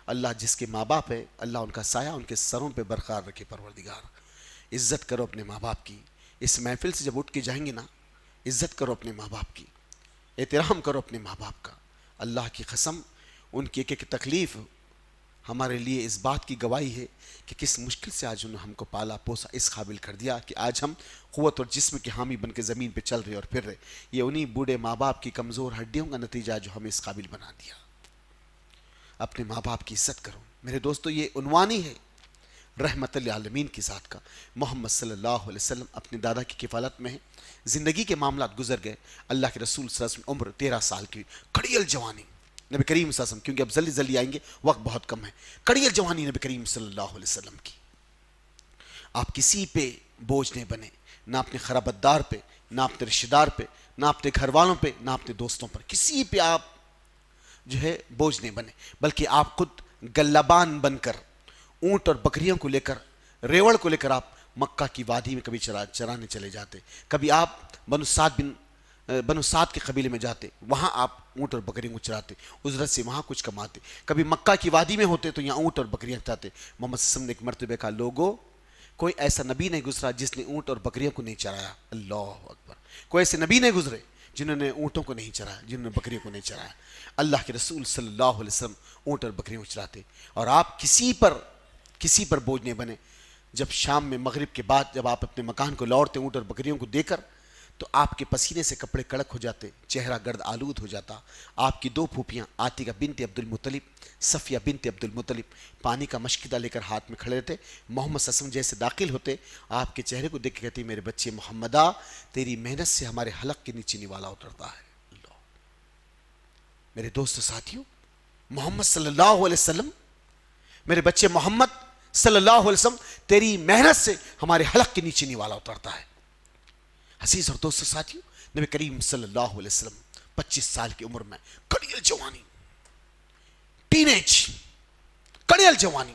اللہ جس کے ماں باپ ہے اللہ ان کا سایہ ان کے سروں پہ برقرار رکھے. پروردگار عزت کرو اپنے ماں باپ کی. اس محفل سے جب اٹھ کے جائیں گے نا، عزت کرو اپنے ماں باپ کی، احترام کرو اپنے ماں باپ کا. اللہ کی قسم ان کی ایک ایک تکلیف ہمارے لیے اس بات کی گواہی ہے کہ کس مشکل سے آج انہوں نے ہم کو پالا پوسا اس قابل کر دیا کہ آج ہم قوت اور جسم کے حامی بن کے زمین پہ چل رہے اور پھر رہے. یہ انہی بوڑھے ماں باپ کی کمزور ہڈیوں کا نتیجہ جو ہمیں اس قابل بنا دیا. اپنے ماں باپ کی عزت کرو میرے دوستو. یہ عنوان ہی ہے رحمت للعالمین کی ذات کا. محمد صلی اللہ علیہ وسلم اپنے دادا کی کفالت میں ہیں. زندگی کے معاملات گزر گئے. اللہ کے رسول صلی اللہ علیہ وسلم عمر 13 سال کی, کڑیل جوانی. نبی کریم صلی اللہ علیہ وسلم, کیونکہ اب جلدی جلدی آئیں گے, وقت بہت کم ہے. کڑیل جوانی نبی کریم صلی اللہ علیہ وسلم کی. آپ کسی پہ بوجھ نہیں بنے, نہ اپنے خرابت دار پہ, نہ اپنے رشتہ دار پہ, نہ اپنے گھر والوں پہ, نہ اپنے دوستوں پر. کسی پہ آپ جو ہے بوجھ نہیں بنے, بلکہ آپ خود گلابان بن کر اونٹ اور بکریوں کو لے کر, ریوڑ کو لے کر آپ مکہ کی وادی میں کبھی چرانے چلے جاتے. کبھی آپ بنو سعد کے قبیلے میں جاتے, وہاں آپ اونٹ اور بکریوں کو چراتے, اجرت سے وہاں کچھ کماتے. کبھی مکہ کی وادی میں ہوتے تو یہاں اونٹ اور بکریاں چراتے. محمد صلی اللہ علیہ وسلم نے ایک مرتبہ کہا, لوگوں کوئی ایسا نبی نہیں گزرا جس نے اونٹ اور بکریوں کو نہیں چرایا. اللہ اکبر. کوئی ایسے نبی نہیں گزرے جنہوں نے اونٹوں کو نہیں چرایا, جنہوں نے بکریوں کو نہیں چرایا. اللہ کے رسول صلی اللہ علیہ وسلم اونٹ اور بکریوں کو چراتے. اور آپ کسی پر بوجھ نہیں بنے. جب شام میں مغرب کے بعد جب آپ اپنے مکان کو لوٹتے اونٹ اور بکریوں کو دے کر, تو آپ کے پسینے سے کپڑے کڑک ہو جاتے, چہرہ گرد آلود ہو جاتا. آپ کی 2 پھوپھیاں عاتقہ بنت عبد المطلب, صفیہ بنت عبد المطلب پانی کا مشکدہ لے کر ہاتھ میں کھڑے رہتے. محمد صلی اللہ علیہ وسلم جیسے داخل ہوتے, آپ کے چہرے کو دیکھ کے کہتے, میرے بچے محمدہ تیری محنت سے ہمارے حلق کے نیچے نوالا اترتا ہے. اللہ. میرے دوست ساتھیوں, محمد صلی اللہ علیہ وسلم, میرے بچے محمد صلی اللہ علیہ وسلم تیری محنت سے ہمارے حلق کے نیچے نوالا اترتا ہے. عزیز اور دوست ساتھیوں, نبی کریم صلی اللہ علیہ وسلم 25 سال کی عمر میں کڑیل جوانی, ٹینیج, کڑیل جوانی,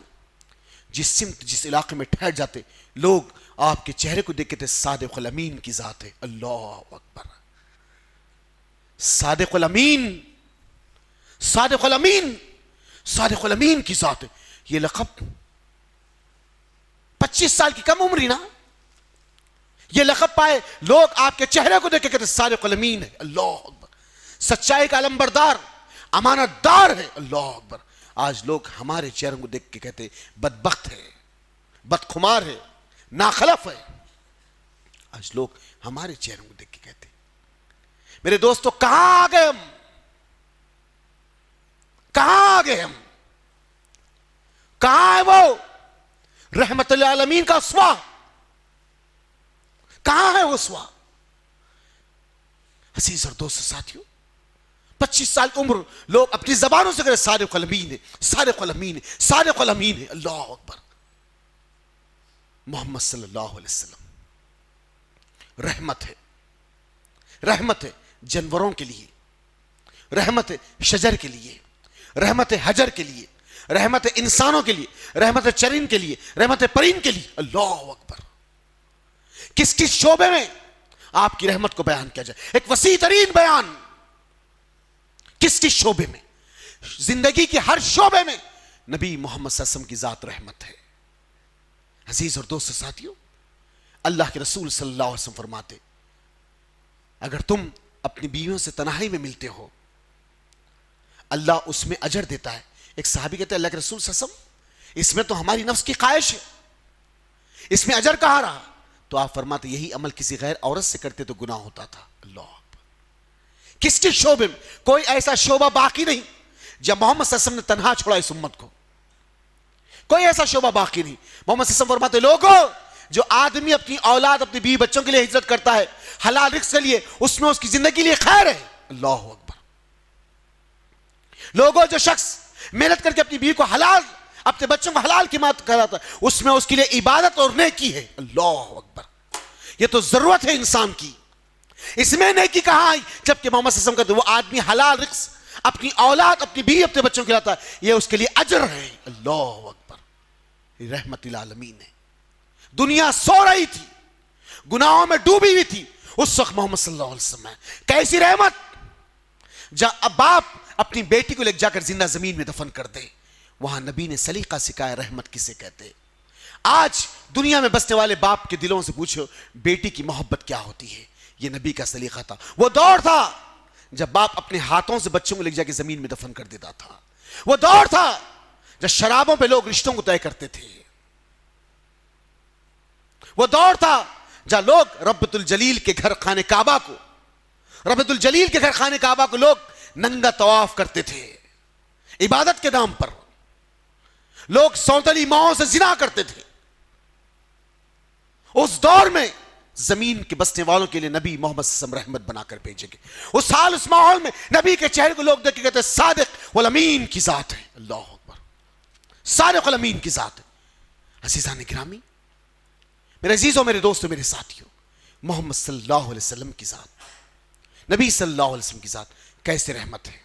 جس سمت جس علاقے میں ٹھہر جاتے لوگ آپ کے چہرے کو دیکھتے تھے, صادق الامین کی ذات ہے. اللہ اکبر. صادق الامین, صادق الامین, صادق الامین کی ذات ہے. یہ لقب 25 سال کی کم عمری نا, یہ لقب پائے لوگ آپ کے چہرے کو دیکھ کے کہتے صادق الامین ہے. اللہ اکبر. سچائی کا علمبردار, امانت دار ہے. اللہ اکبر. آج لوگ ہمارے چہروں کو دیکھ کے کہتے بدبخت ہے, بدخمار ہے, ناخلف ہے. آج لوگ ہمارے چہروں کو دیکھ کے کہتے. میرے دوستو, کہاں آ گئے ہم, کہاں آ گئے ہم, کہاں ہے وہ رحمت للعالمین کا اسوا, کہاں ہے وہ اسوا. عزیز اور دوست ساتھیوں, 25 سال کی عمر لوگ اپنی زبانوں سے کہتے صادق الامین ہے, صادق الامین ہے, صادق الامین ہے. اللہ اکبر. محمد صلی اللہ علیہ وسلم رحمت ہے, رحمت ہے جانوروں کے لیے, رحمت ہے شجر کے لیے, رحمت ہے حجر کے لیے, رحمت ہے انسانوں کے لیے, رحمت ہے چرند کے لیے, رحمت ہے پرند کے لیے. اللہ اکبر. کس کس شعبے میں آپ کی رحمت کو بیان کیا جائے, ایک وسیع ترین بیان. کس کس شعبے میں, زندگی کے ہر شعبے میں نبی محمد صلی اللہ علیہ وسلم کی ذات رحمت ہے. عزیز اور دوست ساتھیوں, اللہ کے رسول صلی اللہ علیہ وسلم فرماتے, اگر تم اپنی بیویوں سے تنہائی میں ملتے ہو, اللہ اس میں اجر دیتا ہے. ایک صحابی کہتے ہیں, اللہ کے رسول صلی اللہ علیہ وسلم اس میں تو ہماری نفس کی خواہش ہے, اس میں اجر کہاں رہا؟ تو آپ فرماتے, یہی عمل کسی غیر عورت سے کرتے تو گناہ ہوتا تھا. اللہ. کس کے شعبے میں کوئی ایسا شعبہ باقی نہیں جب محمد صلی اللہ علیہ وسلم نے تنہا چھوڑا اس امت کو, کوئی ایسا شعبہ باقی نہیں. محمد صلی اللہ علیہ وسلم فرماتے, لوگوں جو آدمی اپنی اولاد اپنی بیوی بچوں کے لیے ہجرت کرتا ہے حلال رزق کے لیے, اس میں اس کی زندگی لیے خیر ہے. اللہ اکبر. لوگوں جو شخص محنت کر کے اپنی بیوی کو حلال, اپنے بچوں کو حلال کی مات کراتا ہے, اس میں اس کے لیے عبادت اور نیکی ہے. اللہ اکبر. یہ تو ضرورت ہے انسان کی, اس میں نیکی کہاں آئی جبکہ محمد صلی اللہ علیہ وسلم کہتے ہیں وہ آدمی حلال رزق اپنی اولاد اپنی بیوی اپنے بچوں کو لاتا ہے, یہ اس کے لیے اجر ہے. اللہ اکبر. یہ رحمت للعالمین ہے. دنیا سو رہی تھی, گناہوں میں ڈوبی ہوئی تھی, اس وقت محمد صلی اللہ علیہ وسلم ہے. کیسی رحمت, جب باپ اپنی بیٹی کو لے جا کر زندہ زمین میں دفن کر دے, وہاں نبی نے سلیقہ سکھایا رحمت کسے کہتے. آج دنیا میں بسنے والے باپ کے دلوں سے پوچھو بیٹی کی محبت کیا ہوتی ہے, یہ نبی کا سلیقہ تھا. وہ دور تھا جب باپ اپنے ہاتھوں سے بچوں کو لے جا کے زمین میں دفن کر دیتا تھا. وہ دور تھا جب شرابوں پہ لوگ رشتوں کو طے کرتے تھے. وہ دور تھا جہاں لوگ ربۃ الجلیل کے گھر خانہ کعبہ کو لوگ ننگا طواف کرتے تھے عبادت کے نام پر. لوگ سوتلی ماؤں سے زنا کرتے تھے. اس دور میں زمین کے بسنے والوں کے لیے نبی محمد صلی اللہ علیہ وسلم رحمت بنا کر بھیجے گئے. اس حال اس ماحول میں نبی کے چہرے کو لوگ دیکھ کے کہتے ہیں صادق والامین کی ذات ہے. اللہ اکبر. صادق والامین کی ذات ہے. عزیزان گرامی، میرے عزیزوں، میرے دوستوں، میرے ساتھیوں، محمد صلی اللہ علیہ وسلم کی ذات، نبی صلی اللہ علیہ وسلم کی ذات کیسے رحمت ہے.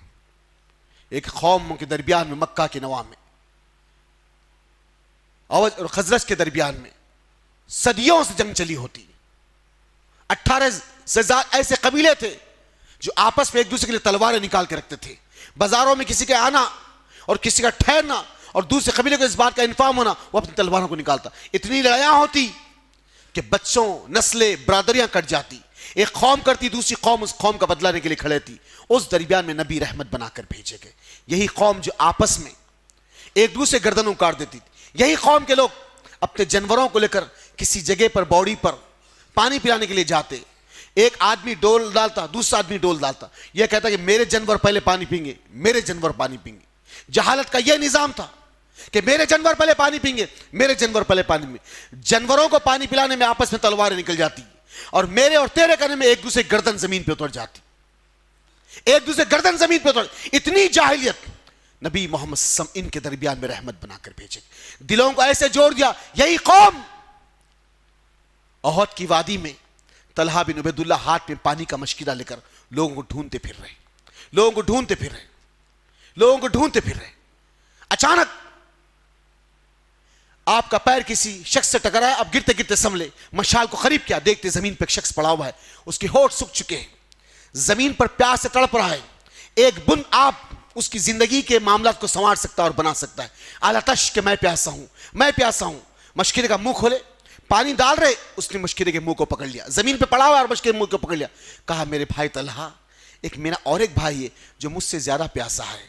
ایک قوم کے درمیان میں، مکہ کے نواح میں، اوس اور خزرج کے درمیان میں صدیوں سے جنگ چلی ہوتی. 18 سے زیادہ ایسے قبیلے تھے جو آپس میں ایک دوسرے کے لیے تلواریں نکال کے رکھتے تھے. بازاروں میں کسی کے آنا اور کسی کا ٹھہرنا اور دوسرے قبیلے کو اس بات کا انفام ہونا، وہ اپنی تلواروں کو نکالتا. اتنی لڑائیاں ہوتی کہ بچوں، نسلیں، برادریاں کٹ جاتی. ایک قوم کرتی، دوسری قوم اس قوم کا بدلہ لینے کے لیے کھڑے تھی. اس درمیان میں نبی رحمت بنا کر بھیجے گئے. یہی قوم جو آپس میں ایک دوسرے گردنوں کاٹ دیتی تھی. یہی قوم کے لوگ اپنے جانوروں کو لے کر کسی جگہ پر باوڑی پر پانی پلانے کے لیے جاتے. ایک آدمی ڈول ڈالتا، دوسرا آدمی ڈول ڈالتا. یہ کہتا کہ میرے جانور پہلے پانی پئیں گے، میرے جانور پانی پئیں گے. جہالت کا یہ نظام تھا کہ میرے جانور پہلے پانی پئیں گے، میرے جانور پہلے پانی پئیں گے. جانوروں کو پانی پلانے میں آپس میں تلواریں نکل جاتی اور میرے اور تیرے کرنے میں ایک دوسرے گردن زمین پہ اتر جاتی. ایک دوسرے گردن زمین پہ اتر. اتنی جاہلیت. نبی محمد صلی اللہ علیہ وسلم ان کے درمیان میں رحمت بنا کر بھیجے. دلوں کو ایسے جوڑ دیا. یہی قوم احد کی وادی میں طلحہ بن عبید اللہ ہاتھ میں پانی کا مشکلہ لے کر لوگوں کو ڈھونڈتے پھر رہے. اچانک آپ کا پیر کسی شخص سے ٹکرایا. اب گرتے گرتے سنبھلے، مشال کو قریب کیا، دیکھتے زمین پر ایک شخص پڑا ہوا ہے. اس کے ہونٹ سوکھ چکے ہیں، زمین پر پیاس سے تڑپ رہا ہے. ایک بن آپ اس کی زندگی کے معاملات کو سنوار سکتا ہے اور بنا سکتا ہے. آلاتش کہ میں پیاسا ہوں. مشکلے کا منہ کھولے، پانی ڈال رہے، اس نے مشکلے کے منہ کو پکڑ لیا. زمین پہ پڑا ہوا اور مشکلے منہ کو پکڑ لیا. کہا میرے بھائی طلحہ، میرا اور ایک بھائی ہے جو مجھ سے زیادہ پیاسا ہے.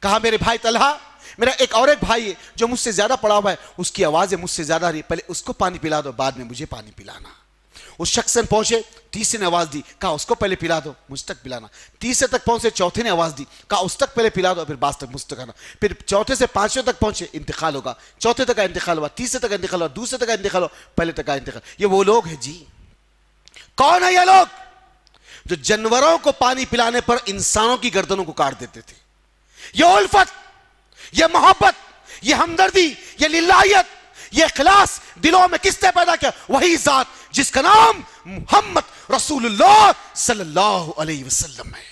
کہا میرے بھائی طلحہ، میرا ایک اور ایک بھائی ہے جو مجھ سے زیادہ پڑا ہوا ہے، اس کی آوازیں مجھ سے زیادہ رہی، پہلے اس کو پانی پلا دو، بعد میں مجھے پانی پلانا. اس شخص سے پہنچے، تیسرے نے آواز دی، کہا اس کو پہلے پلا دو، مجھ تک پلانا. تیسرے تک پہنچے، چوتھے نے آواز دی، کہا اس تک پہلے پلا دو، پھر بعض تک مجھ تک آنا. پھر چوتھے سے پانچویں تک پہنچے، انتقال ہوگا. چوتھے تک کا انتقال ہوا، تیسرے تک کا انتقال ہوا، دوسرے تک کا انتقال ہوا، پہلے تک کا انتقال. یہ وہ لوگ ہیں جی. کون ہے یہ لوگ جو جانوروں کو پانی پلانے پر انسانوں کی گردنوں کو کاٹ دیتے تھے؟ یہ الفت، یہ محبت، یہ ہمدردی، یہ للہیت، یہ اخلاص دلوں میں کس نے پیدا کیا؟ وہی ذات جس کا نام محمد رسول اللہ صلی اللہ علیہ وسلم ہے،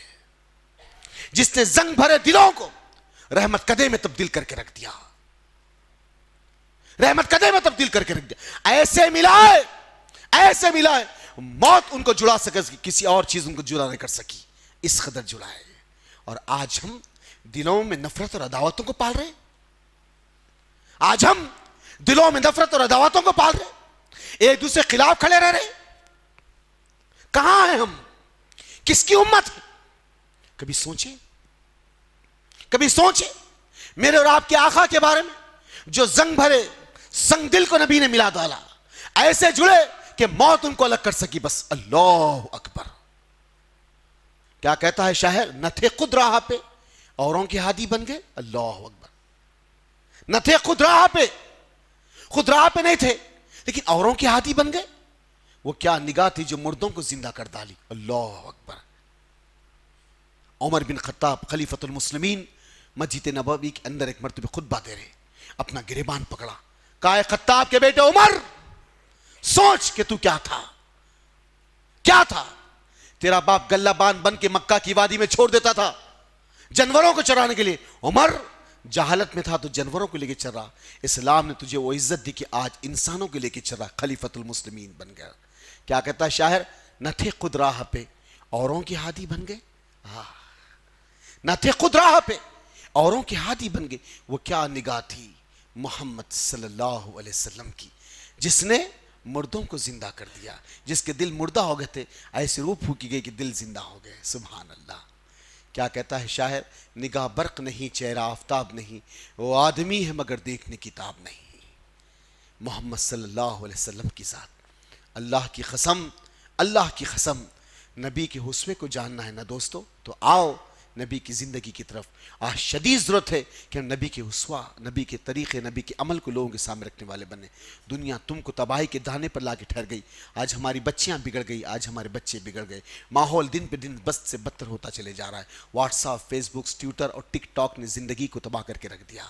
جس نے زنگ بھرے دلوں کو رحمت قدے میں تبدیل کر کے رکھ دیا. ایسے ملائے موت ان کو جڑا سکے، کسی اور چیز ان کو جڑا نہیں کر سکی. اس قدر جڑا ہے. اور آج ہم دلوں میں نفرت اور عداوتوں کو پال رہے ہیں. ایک دوسرے خلاف کھڑے رہ رہے. کہاں ہیں ہم؟ کس کی امت ہے؟ کبھی سوچے میرے اور آپ کے آقا کے بارے میں، جو زنگ بھرے سنگ دل کو نبی نے ملا ڈالا، ایسے جڑے کہ موت ان کو الگ کر سکی. بس اللہ اکبر. کیا کہتا ہے شاعر؟ نہ تھے خود راہ پہ، اوروں کے ہادی بن گئے. اللہ اکبر. نہ تھے خود راہ پہ نہیں تھے، لیکن اوروں کے ہادی بن گئے. وہ کیا نگاہ تھی جو مردوں کو زندہ کر ڈالی. اللہ اکبر. عمر بن خطاب خلیفۃ المسلمین مسجد نبوی کے اندر ایک مرتبہ خطبہ دے رہے، اپنا گریبان پکڑا، کہا اے خطاب کے بیٹے عمر، سوچ کہ تو کیا تھا. تیرا باپ گلہ بان بن کے مکہ کی وادی میں چھوڑ دیتا تھا جانوروں کو چرانے کے لیے. عمر جہالت میں تھا تو جانوروں کو لے کے چر رہا. اسلام نے تجھے وہ عزت دی کہ آج انسانوں کو لے کے چر رہا، خلیفۃ المسلمین بن گیا. کیا کہتا ہے شاعر؟ نہ تھے خود راہ پہ، اوروں کے ہادی بن گئے. نہ تھے خود راہ پہ، اوروں کے ہادی بن گئے. وہ کیا نگاہ تھی محمد صلی اللہ علیہ وسلم کی، جس نے مردوں کو زندہ کر دیا. جس کے دل مردہ ہو گئے تھے، ایسے روح پھونکی گئی کہ دل زندہ ہو گئے. سبحان اللہ. کیا کہتا ہے شاعر؟ نگاہ برق نہیں، چہرہ آفتاب نہیں، وہ آدمی ہے مگر دیکھنے کتاب نہیں۔ محمد صلی اللہ علیہ وسلم کی ذات، اللہ کی قسم، اللہ کی قسم، نبی کے حسوے کو جاننا ہے نا دوستو، تو آؤ نبی کی زندگی کی طرف۔ آج شدید ضرورت ہے کہ ہم نبی کے حسوہ، نبی کے طریقے، نبی کے عمل کو لوگوں کے سامنے رکھنے والے بنے۔ دنیا تم کو تباہی کے دانے پر لا کے ٹھہر گئی، آج ہماری بچیاں بگڑ گئی، آج ہمارے بچے بگڑ گئے، ماحول دن پہ دن بد سے بدتر ہوتا چلے جا رہا ہے۔ واٹس ایپ، فیس بک، ٹویٹر اور ٹک ٹاک نے زندگی کو تباہ کر کے رکھ دیا،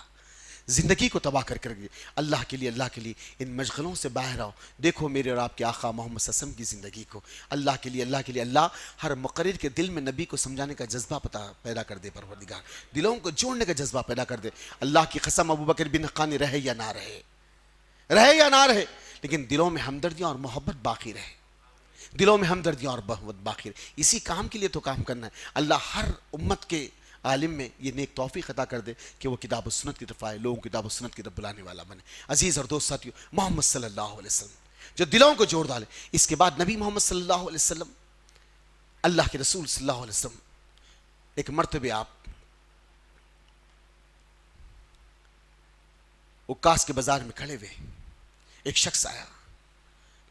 زندگی کو تباہ کر کے رکھ دیا۔ اللہ کے لیے، اللہ کے لیے ان مشغلوں سے باہر آؤ، دیکھو میرے اور آپ کے آقا محمد صلی اللہ علیہ وسلم کی زندگی کو۔ اللہ کے لیے، اللہ کے لیے، اللہ ہر مقرر کے دل میں نبی کو سمجھانے کا جذبہ پیدا کر دے، پروردگار دلوں کو جوڑنے کا جذبہ پیدا کر دے۔ اللہ کی قسم، ابو بکر بن حقانی رہے یا نہ رہے، رہے یا نہ رہے، لیکن دلوں میں ہمدردیاں اور محبت باقی رہے، دلوں میں ہمدردیاں اور محبت باقی رہے۔ اسی کام کے لیے تو کام کرنا ہے۔ اللہ ہر امت کے عالم میں یہ نیک توفیق عطا کر دے کہ وہ کتاب و سنت کی طرف آئے، لوگوں کو کتاب و سنت کی طرف بلانے والا بنے۔ عزیز اور دوست ساتھیو، محمد صلی اللہ علیہ وسلم جو دلوں کو جوڑ ڈالے۔ اس کے بعد نبی محمد صلی اللہ علیہ وسلم، اللہ کے رسول صلی اللہ علیہ وسلم، ایک مرتبہ آپ عکاس کے بازار میں کھڑے ہوئے، ایک شخص آیا،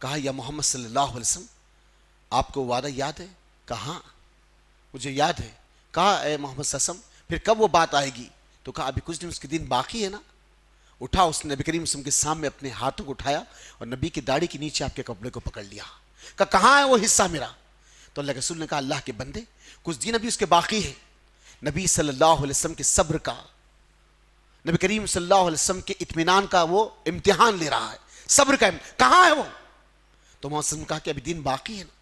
کہا یا محمد صلی اللہ علیہ وسلم آپ کو وعدہ یاد ہے؟ کہا ہاں مجھے یاد ہے۔ کہا اے محمد صلی اللہ علیہ وسلم پھر کب وہ بات آئے گی؟ تو کہا ابھی کچھ دن اس کے دن باقی ہے نا۔ اٹھا، اس نے نبی کریم صلی اللہ علیہ وسلم کے سامنے اپنے ہاتھوں کو اٹھایا اور نبی کی داڑھی کے نیچے آپ کے کپڑے کو پکڑ لیا، کہا کہاں ہے وہ حصہ میرا؟ تو اللہ کے رسول نے کہا اللہ کے بندے کچھ دن ابھی اس کے باقی ہے۔ نبی صلی اللہ علیہ وسلم کے صبر کا، نبی کریم صلی اللہ علیہ وسلم کے اطمینان کا وہ امتحان لے رہا ہے، صبر کا کہاں ہے وہ؟ تو محمد صلی اللہ علیہ وسلم نے کہا کہ ابھی دن باقی ہے نا۔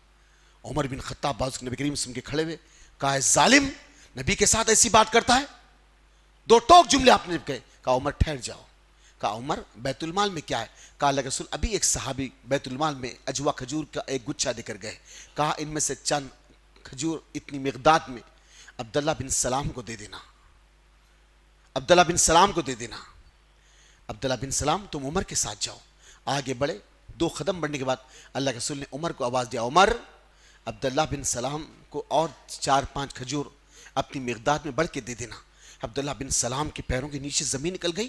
عمر بن خطاب باز نبی کریم صلی اللہ علیہ وسلم کے کھڑے ہوئے، کہا ہے ظالم نبی کے ساتھ ایسی بات کرتا ہے؟ دو ٹوک جملے آپ نے کہے۔ کہا عمر ٹھہر جاؤ۔ کہا عمر بیت المال میں کیا ہے؟ کہا اللہ کے رسول ابھی ایک صحابی بیت المال میں اجوا کھجور کا ایک گچھا دے کر گئے، کہا ان میں سے چند کھجور اتنی مقدار میں عبداللہ بن سلام کو دے دینا، عبداللہ بن سلام کو دے دینا۔ عبداللہ بن سلام تم عمر کے ساتھ جاؤ۔ آگے بڑھے، 2 قدم بڑھنے کے بعد اللہ کے رسول نے عمر کو آواز دیا، عمر عبداللہ بن سلام کو اور 4-5 کھجور اپنی مقدار میں بڑھ کے دے دینا۔ عبداللہ بن سلام کے پیروں کے نیچے زمین نکل گئی،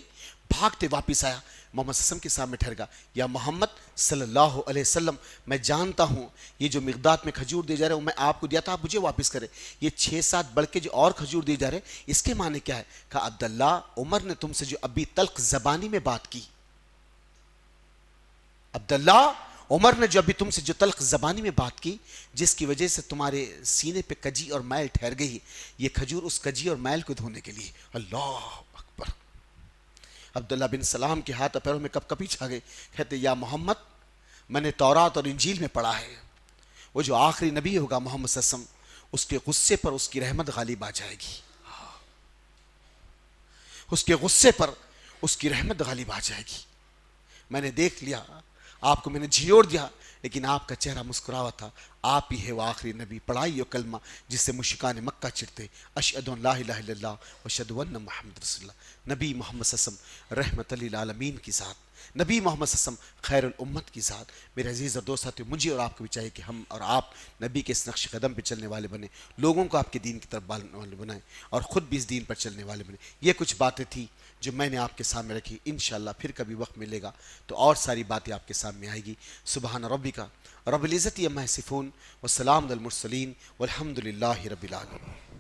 بھاگتے واپس آیا، محمد صلی اللہ علیہ وسلم کے سامنے ٹھہر گا، یا محمد صلی اللہ علیہ وسلم میں جانتا ہوں یہ جو مقدار میں کھجور دے جا رہے ہیں وہ میں آپ کو دیا تھا، آپ مجھے واپس کرے، یہ 6-7 بڑھ کے جو اور کھجور دے جا رہے ہیں اس کے معنی کیا ہے؟ کہا عبداللہ عمر نے تم سے جو ابھی تلخ زبانی میں بات کی، عبداللہ عمر نے جو ابھی تم سے جو تلخ زبانی میں بات کی، جس کی وجہ سے تمہارے سینے پہ کجی اور میل ٹھہر گئی، یہ کھجور اس کجی اور میل کو دھونے کے لیے۔ اللہ اکبر! عبداللہ بن سلام کے ہاتھ اور پیروں میں کپ کپی چھا گئے، کہتے یا محمد میں نے تورات اور انجیل میں پڑھا ہے وہ جو آخری نبی ہوگا محمد صلی اللہ علیہ وسلم، اس کے غصے پر اس کی رحمت غالب آ جائے گی، اس کے غصے پر اس کی رحمت غالب آ جائے گی۔ میں نے دیکھ لیا، آپ کو میں نے جھیور دیا، لیکن آپ کا چہرہ مسکرا ہوا تھا، آپ ہی ہے وہ آخری نبی۔ پڑھائی وہ کلمہ جس سے مشرکان مکہ چڑھتے، اشہد ان لا الہ الا اللہ واشہد ان محمد رسول اللہ۔ نبی محمد صلی اللہ علیہ وسلم رحمت للعالمین کی ذات، نبی محمد صلی اللہ علیہ وسلم خیر الامت کی ذات۔ میرے عزیز اور دوست ساتھیو، مجھے اور آپ کو بھی چاہیے کہ ہم اور آپ نبی کے اس نقش قدم پہ چلنے والے بنیں، لوگوں کو آپ کے دین کی طرف بلانے والے بنائیں، اور خود بھی اس دین پر چلنے والے بنیں۔ یہ کچھ باتیں تھیں جو میں نے آپ کے سامنے رکھی، انشاءاللہ پھر کبھی وقت ملے گا تو اور ساری باتیں آپ کے سامنے آئے گی۔ سبحان ربک رب العزت عما یصفون والسلام علی المرسلین والحمد للہ رب العالمین۔